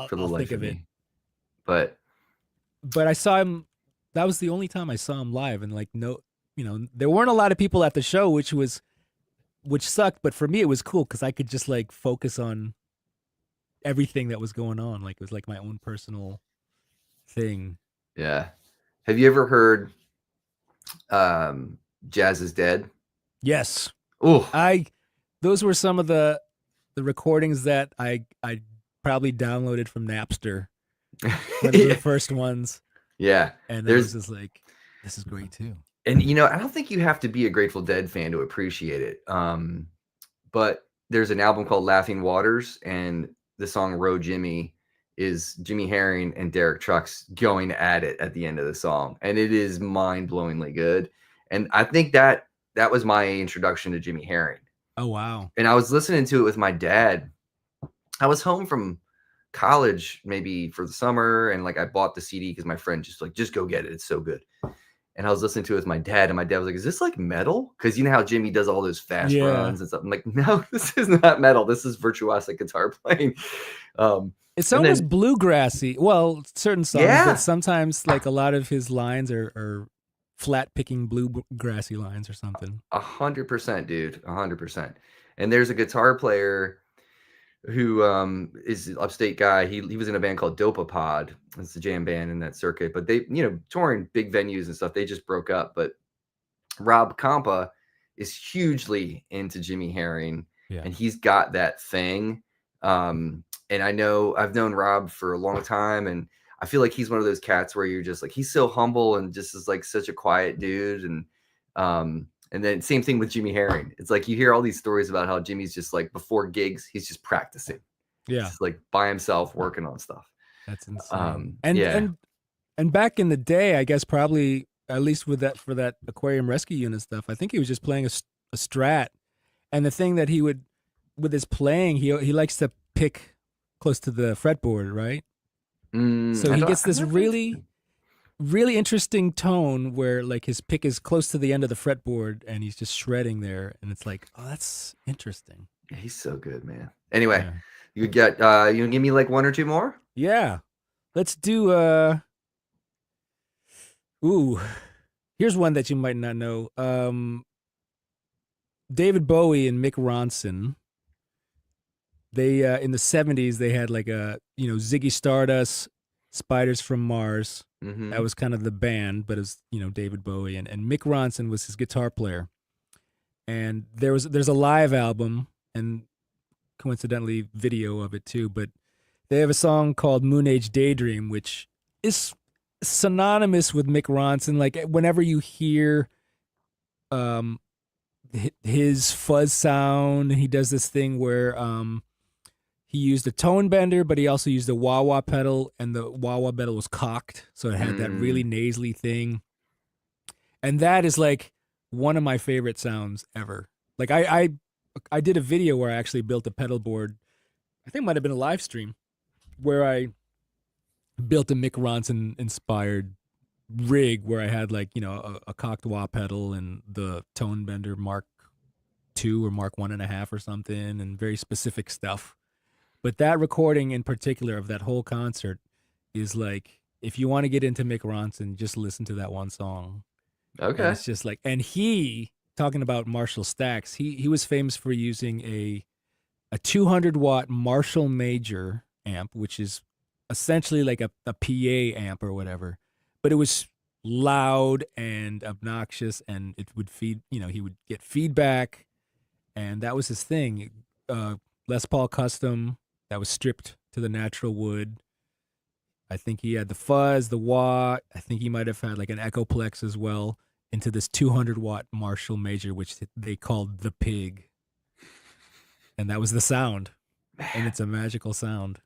for the I'll life think of of it. me. But But I saw him. That was the only time I saw him live, and like no, there weren't a lot of people at the show, which sucked. But for me, it was cool because I could just like focus on everything that was going on. Like it was like my own personal thing. yeah. Have you ever heard Jazz is Dead? Yes, Oh, those were some of the recordings that I probably downloaded from Napster, one of the first ones, yeah. and I was There's just like, this is great too. and I don't think you have to be a Grateful Dead fan to appreciate it. But there's an album called Laughing Waters, and the song "Row Jimmy" is Jimmy Herring and Derek Trucks going at it at the end of the song, and it is mind-blowingly good. And I think that was my introduction to Jimmy Herring. Oh wow. And I was listening to it with my dad. I was home from college maybe for the summer, and like I bought the CD because my friend just go get it. It's so good. And I was listening to it with my dad, and my dad was like, "Is this like metal?" Because you know how Jimmy does all those fast runs and stuff. I'm like, "No, this is not metal. This is virtuosic guitar playing." It's And almost then, bluegrassy. Well, certain songs, yeah, but sometimes like a lot of his lines are flat picking bluegrassy lines or something. 100%, dude, 100%. And there's a guitar player who is an upstate guy. He was in a band called Dopapod. It's a jam band in that circuit, but they, touring big venues and stuff. They just broke up. But Rob Campa is hugely into Jimmy Herring, Yeah. and he's got that thing. And I know I've known Rob for a long time, and I feel like he's one of those cats where you're just like, he's so humble and just is like such a quiet dude. And then same thing with Jimmy Herring. It's like you hear all these stories about how Jimmy's just like before gigs, he's just practicing. Yeah. He's just like by himself working on stuff. That's insane. Yeah. And back in the day, I guess probably at least with that for that aquarium rescue unit stuff, I think he was just playing a Strat. And the thing that he would with his playing, he likes to pick close to the fretboard, right? So he gets this really really interesting tone where like his pick is close to the end of the fretboard and he's just shredding there, and it's like, oh, that's interesting. He's so good, man. Anyway, Yeah. you get you give me like one or two more? Yeah. Let's do ooh. Here's one that you might not know. David Bowie and Mick Ronson. They in the 70s they had like a, Ziggy Stardust, Spiders from Mars. Mm-hmm. That was kind of the band, but it was, David Bowie and Mick Ronson was his guitar player. And there's a live album and coincidentally video of it too, but they have a song called Moon Age Daydream, which is synonymous with Mick Ronson. Like whenever you hear his fuzz sound, he does this thing where he used a tone bender, but he also used a wah-wah pedal, and the wah-wah pedal was cocked, so it had that really nasally thing. And that is like one of my favorite sounds ever. Like I did a video where I actually built a pedal board. I think it might have been a live stream where I built a Mick Ronson inspired rig where I had like, a cocked wah pedal and the tone bender Mark II or Mark 1.5 or something, and very specific stuff. But that recording in particular of that whole concert is like, if you want to get into Mick Ronson, just listen to that one song. Okay. And it's just like, and he, talking about Marshall stacks, he was famous for using a 200 watt Marshall Major amp, which is essentially like a PA amp or whatever. But it was loud and obnoxious, and it would feed, he would get feedback, and that was his thing. Les Paul Custom, that was stripped to the natural wood. I think he had the fuzz, the wah. I think he might have had like an Echoplex as well into this 200 watt Marshall Major, which they called the Pig. And that was the sound. And it's a magical sound.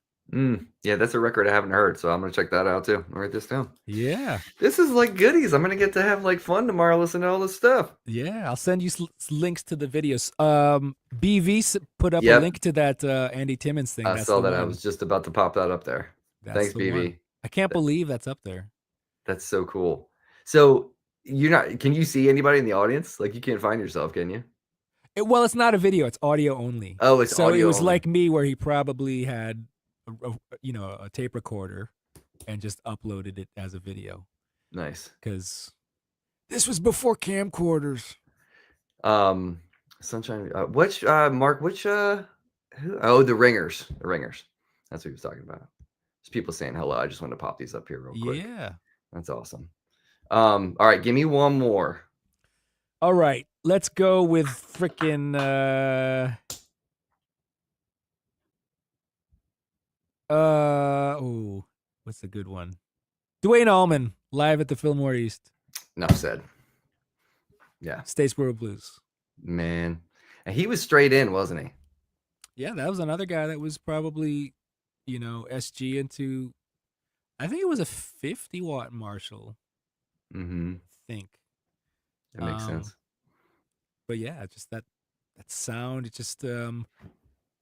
Yeah, that's a record I haven't heard, so I'm going to check that out too. I'll write this down. Yeah. This is like goodies. I'm going to get to have like fun tomorrow listening to all this stuff. Yeah, I'll send you links to the videos. BV put up Yep. a link to that Andy Timmons thing. I saw that. I was just about to pop that up there. That's Thanks, the BV. one. I can't believe that's up there. That's so cool. So you're not. Can you see anybody in the audience? Like you can't find yourself, can you? Well, it's not a video; it's audio only. Oh, it's So it audio was only. like me, where he probably had, a tape recorder and just uploaded it as a video Nice. because this was before camcorders. Um, Sunshine. Which Mark? Which who? Oh, the Ringers. The Ringers. That's what he was talking about. There's people saying hello. I just want to pop these up here real quick. Yeah. That's awesome. All right, give me one more. All right, let's go with freaking. Oh, what's a good one? Dwayne Allman live at the Fillmore East, Enough said. Yeah, Statesboro Blues. man. And he was straight in, wasn't he? Yeah, that was another guy that was probably, SG into. I think it was a 50-watt Marshall. Mm-hmm. I think. That makes sense. But yeah, just that sound. It just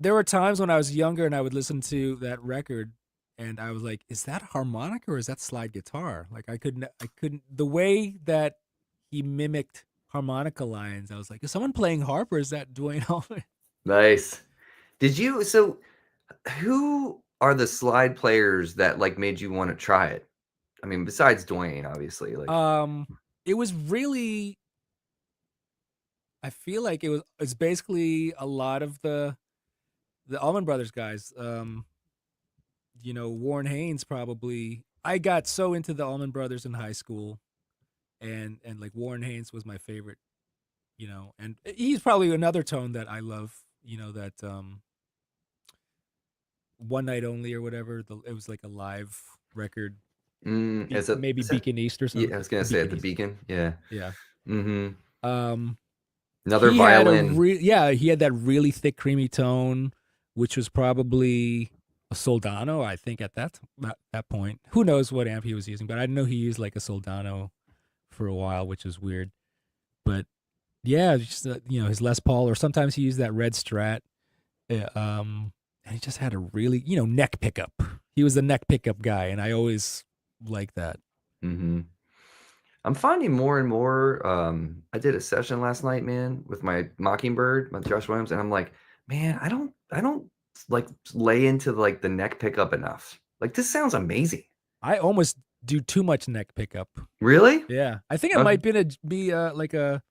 there were times when I was younger and I would listen to that record and I was like, is that harmonica or is that slide guitar? Like I couldn't the way that he mimicked harmonica lines, I was like, is someone playing harp or is that Dwayne Allman? Nice. Did you? So, who are the slide players that like made you want to try it? I mean, besides Dwayne, obviously. Like, It was really, I feel like it's basically a lot of the Allman Brothers guys. Warren Haynes probably. I got so into the Allman Brothers in high school, and like Warren Haynes was my favorite. And he's probably another tone that I love. That One Night Only or whatever. It was like a live record. Maybe Beacon East or something. Yeah, I was gonna say at the Beacon. Yeah. Yeah. Mm-hmm. Another he violin. He had that really thick, creamy tone, which was probably a Soldano, I think, at that point. Who knows what amp he was using, but I know he used like a Soldano for a while, which is weird. But yeah, just his Les Paul, or sometimes he used that red Strat. And he just had a really neck pickup. He was the neck pickup guy, and I always liked that. Mm-hmm. I'm finding more and more. I did a session last night, man, with my Mockingbird, my Josh Williams, and I'm like, man, I don't like lay into like the neck pickup enough. Like this sounds amazing. I almost do too much neck pickup. Really? Yeah, I think it might be like a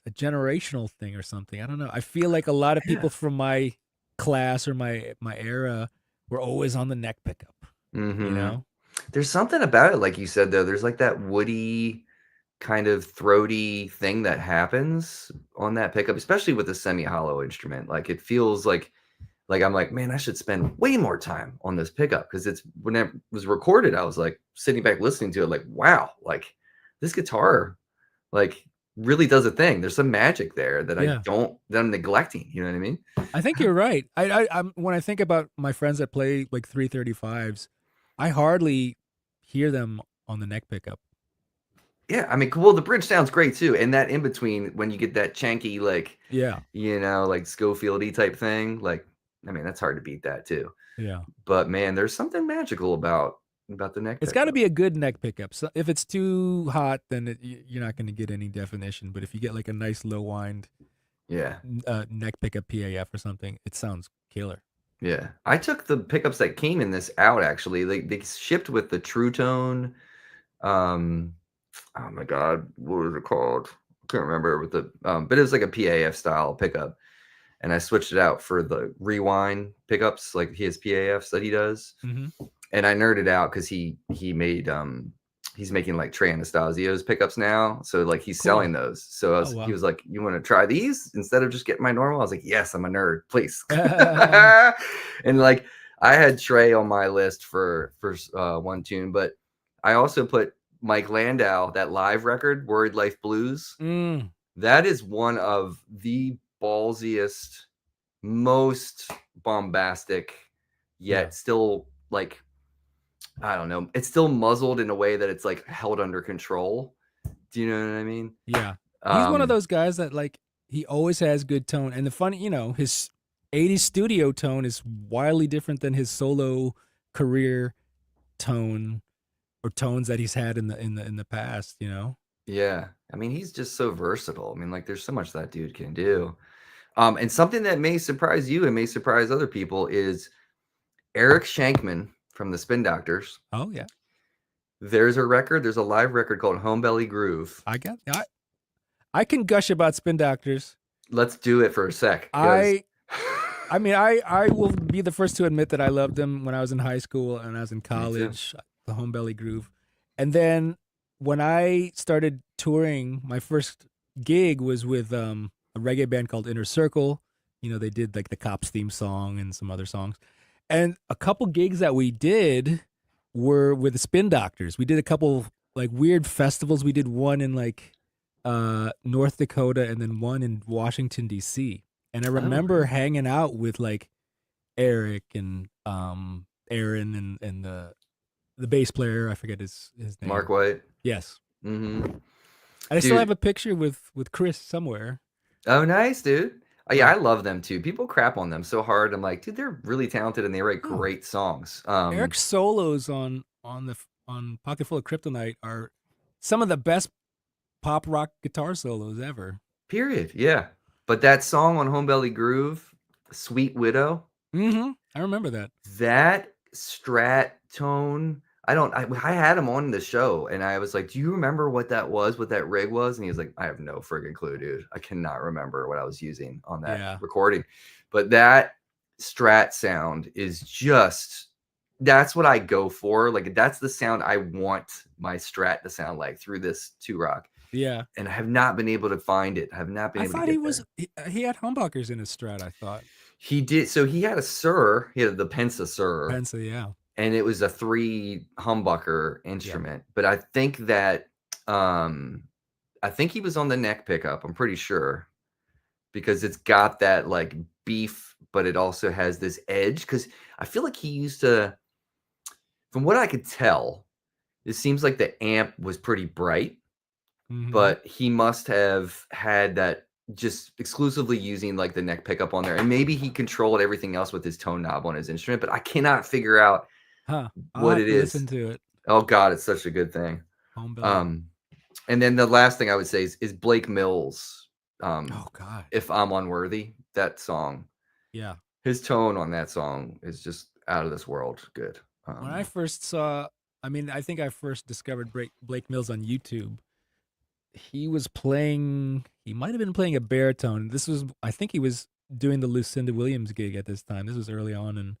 generational thing or something. I don't know. I feel like a lot of people from my class or my era were always on the neck pickup. Mm-hmm. There's something about it, like you said, though. There's like that woody kind of throaty thing that happens on that pickup, especially with a semi-hollow instrument. Like it feels like I'm like, man, I should spend way more time on this pickup because it's when it was recorded, I was like sitting back listening to it, like, wow, like this guitar, like really does a thing. There's some magic there that I'm neglecting. You know what I mean? I think you're right. I'm when I think about my friends that play like 335s, I hardly hear them on the neck pickup. Yeah, I mean, well, the bridge sounds great too, and that in between when you get that chanky, like, like Schofield-y type thing, like, I mean, that's hard to beat that too. Yeah, but man, there's something magical about the neck. It's got to be a good neck pickup. So if it's too hot, then you're not going to get any definition. But if you get like a nice low wind, neck pickup PAF or something, it sounds killer. Yeah, I took the pickups that came in this out actually. They shipped with the True Tone. Oh my God, what was it called? I can't remember with the but it was like a PAF style pickup, and I switched it out for the rewind pickups, like his PAFs that he does. Mm-hmm. And I nerded out because he made he's making like Trey Anastasio's pickups now, so like he's selling those. So he was like, "You want to try these instead of just getting my normal?" I was like, "Yes, I'm a nerd, please." And like I had Trey on my list for one tune, but I also put Mike Landau, that live record, Worried Life Blues. That is one of the ballsiest, most bombastic, yet still like, I don't know, it's still muzzled in a way that it's like held under control. Do you know what I mean? Yeah. He's one of those guys that like, he always has good tone. And the funny, his 80s studio tone is wildly different than his solo career tone. tones that he's had in the past, you know. Yeah. I mean, he's just so versatile. I mean, like, there's so much that dude can do. And something that may surprise you and may surprise other people is Eric Shankman from the Spin Doctors. Oh yeah, There's a live record called Home Belly Groove. I can gush about Spin Doctors. Let's do it for a sec, because I I mean, I will be the first to admit that I loved them when I was in high school and I was in me too. college, the Home Belly Groove. And then when I started touring, my first gig was with a reggae band called Inner Circle. You know, they did like the Cops theme song and some other songs. And a couple gigs that we did were with the Spin Doctors. We did a couple like weird festivals. We did one in like North Dakota and then one in Washington D.C. And I Oh, remember hanging out with like Eric and Aaron and the bass player, I forget his Mark name. White. Yes. Hmm. And I still have Dude. a picture with Chris somewhere. Oh, nice, dude. Oh, yeah, Yeah. I love them too. People crap on them so hard. I'm like, dude, they're really talented and they write Oh, great songs. Eric's solos on Pocket Full of Kryptonite are some of the best pop rock guitar solos ever. Period. Yeah. But that song on Home Belly Groove, Sweet Widow, Mm-hmm. I remember that. that Strat tone. I had him on the show and I was like, do you remember what that was, what that rig was? And he was like, I have no friggin' clue, dude. I cannot remember what I was using on that Yeah. recording. But that Strat sound is just, that's what I go for. Like, that's the sound I want my Strat to sound like through this 2 Rock. Yeah. And I have not been able to find it. I have not been I able to thought get there. he had humbuckers in his Strat, I thought. He did. So he had a Sir, he had the Pensa Sir, Pensa, yeah. and it was a 3 humbucker Yep. instrument. But I think that I think he was on the neck pickup. I'm pretty sure, because it's got that like beef, but it also has this edge. Because I feel like he used to, from what I could tell, it seems like the amp was pretty bright, Mm-hmm. but he must have had that just exclusively using like the neck pickup on there. And maybe he controlled everything else with his tone knob on his instrument, but I cannot figure out Huh. I'll what have it to is. listen to it. Oh God, it's such a good thing. Home Belly. Um, and then the last thing I would say is Blake Mills. Oh God. If I'm Unworthy, that song, Yeah. his tone on that song is just out of this world good. When I first saw, I mean, I think I first discovered Blake Mills on YouTube. He was playing. He might have been playing a baritone. This was, I think, he was doing the Lucinda Williams gig at this time. This was early on, and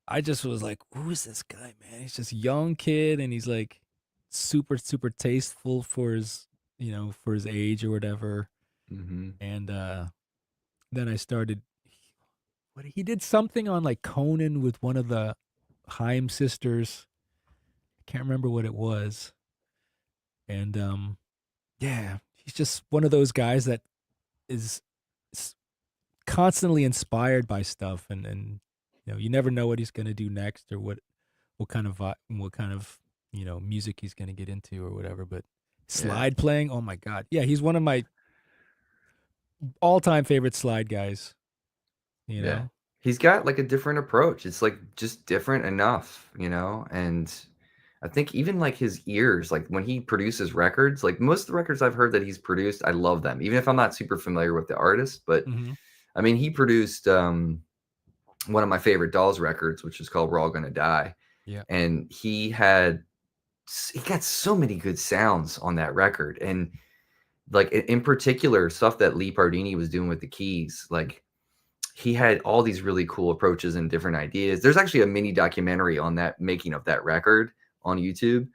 I just was like, "Who is this guy, man? He's just a young kid, and he's like super, super tasteful for his, for his age or whatever." mm-hmm. And then I started. What he did something on like Conan with one of the Haim sisters. I can't remember what it was. And yeah, he's just one of those guys that is constantly inspired by stuff, and you never know what he's gonna do next or what kind of music he's gonna get into or whatever. But Yeah, slide playing, oh my god, yeah, he's one of my all time favorite slide guys. You yeah. know, He's got like a different approach. It's like just different enough, and I think even like his ears, like when he produces records, like most of the records I've heard that he's produced, I love them, even if I'm not super familiar with the artist. But mm-hmm. I mean, he produced one of my favorite Dolls records, which is called "We're All Gonna Die," Yeah, and he got so many good sounds on that record, and like in particular stuff that Lee Pardini was doing with the keys, like he had all these really cool approaches and different ideas. There's actually a mini documentary on that making of that record on YouTube,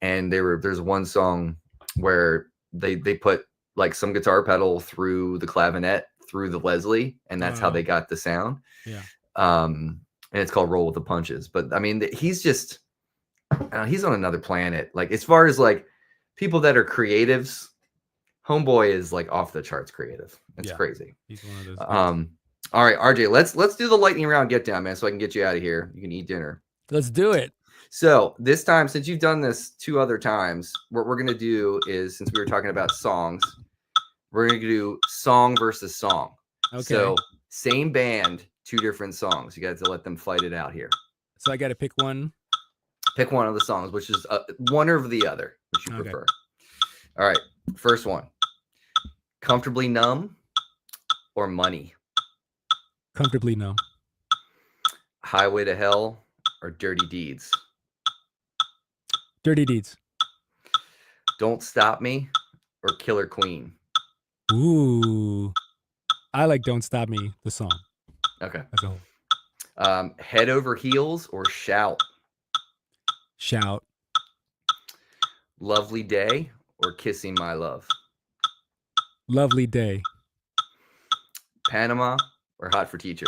and there's one song where they put like some guitar pedal through the clavinet through the Leslie, and that's how they wow, got the sound. yeah, And it's called "Roll with the Punches." But I mean, he's just he's on another planet. Like as far as like people that are creatives, Homeboy is like off the charts creative. It's yeah. crazy. He's one of those guys. Um, all right, RJ, let's do the lightning round get down, man, so I can get you out of here. You can eat dinner. Let's do it. So this time, since you've done this 2 other times, what we're gonna do is, since we were talking about songs, we're gonna do song versus song. Okay, So same band, 2 different songs. You got to let them fight it out here. so I got to pick one. Pick one of the songs, which is one or the other, which you Okay. prefer. All right. First one. Comfortably Numb or Money? Comfortably Numb. Highway to Hell or Dirty Deeds? Dirty Deeds. Don't Stop Me or Killer Queen? Ooh. I like Don't Stop Me, the song. Okay. As a whole. Head Over Heels or Shout? Shout. Lovely Day or Kissing My Love? Lovely Day. Panama or Hot for Teacher?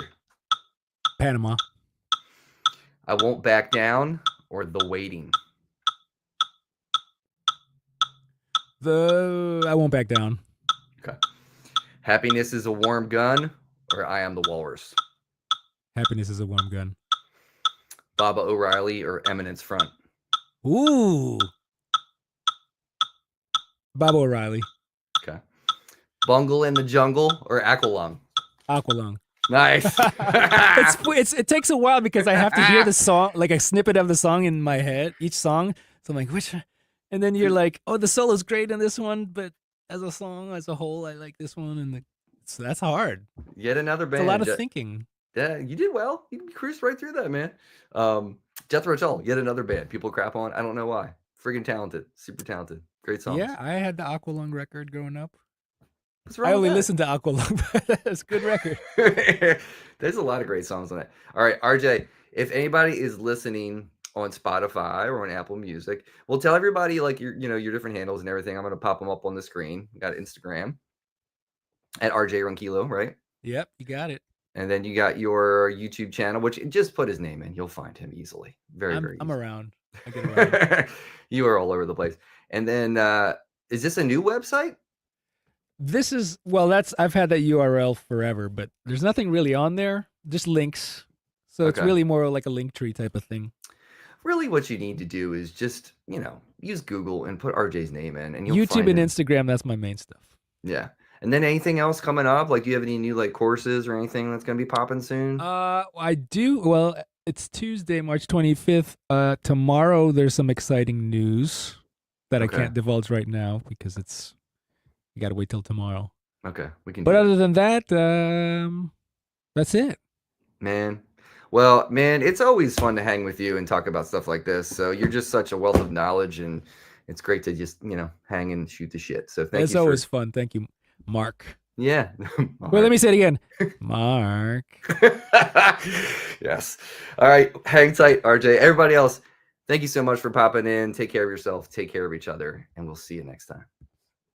Panama. I Won't Back Down or The Waiting? I Won't Back Down. Okay. Happiness is a Warm Gun or I Am the Walrus? Happiness is a Warm Gun. Baba O'Reilly or Eminence Front? Ooh. Baba O'Reilly. Okay. Bungle in the Jungle or Aqualung? Aqualung. Nice. It takes a while because I have to hear the song, like a snippet of the song in my head, each song. So I'm like, which? And then you're like, oh, the solo's great in this one, but as a song, as a whole, I like this one. So that's hard. Yet another band. It's a lot of thinking. Yeah, you did well. You cruised right through that, man. Jethro Tull, yet another band. People crap on. I don't know why. Friggin' talented. Super talented. Great songs. Yeah, I had the Aqualung record growing up. What's wrong I with only that? listened to Aqualung, but it's a good record. There's a lot of great songs on it. All right, RJ, if anybody is listening on Spotify or on Apple Music, we'll tell everybody like your different handles and everything. I'm going to pop them up on the screen. You got Instagram at RJ Ronquillo, right? Yep, you got it. And then you got your YouTube channel, which just put his name in. You'll find him easily. Very easy. I'm around. I get around. You are all over the place. And then is this a new website? This is, I've had that URL forever, but there's nothing really on there, just links. So it's really more like a link tree type of thing. Really what you need to do is just, use Google and put RJ's name in and you'll YouTube find and him. Instagram, that's my main stuff. Yeah. And then anything else coming up? Like, do you have any new like courses or anything that's going to be popping soon? I do. Well, it's Tuesday, March 25th. Tomorrow there's some exciting news that I can't divulge right now because you got to wait till tomorrow. Okay, we can. But other than that, that's it. Man. Well, man, it's always fun to hang with you and talk about stuff like this. So you're just such a wealth of knowledge, and it's great to just hang and shoot the shit. So thank you. It's always fun. Thank you, Mark. Yeah. Mark. Wait, let me say it again. Mark. Yes. All right. Hang tight, RJ. Everybody else, thank you so much for popping in. Take care of yourself. Take care of each other. And we'll see you next time.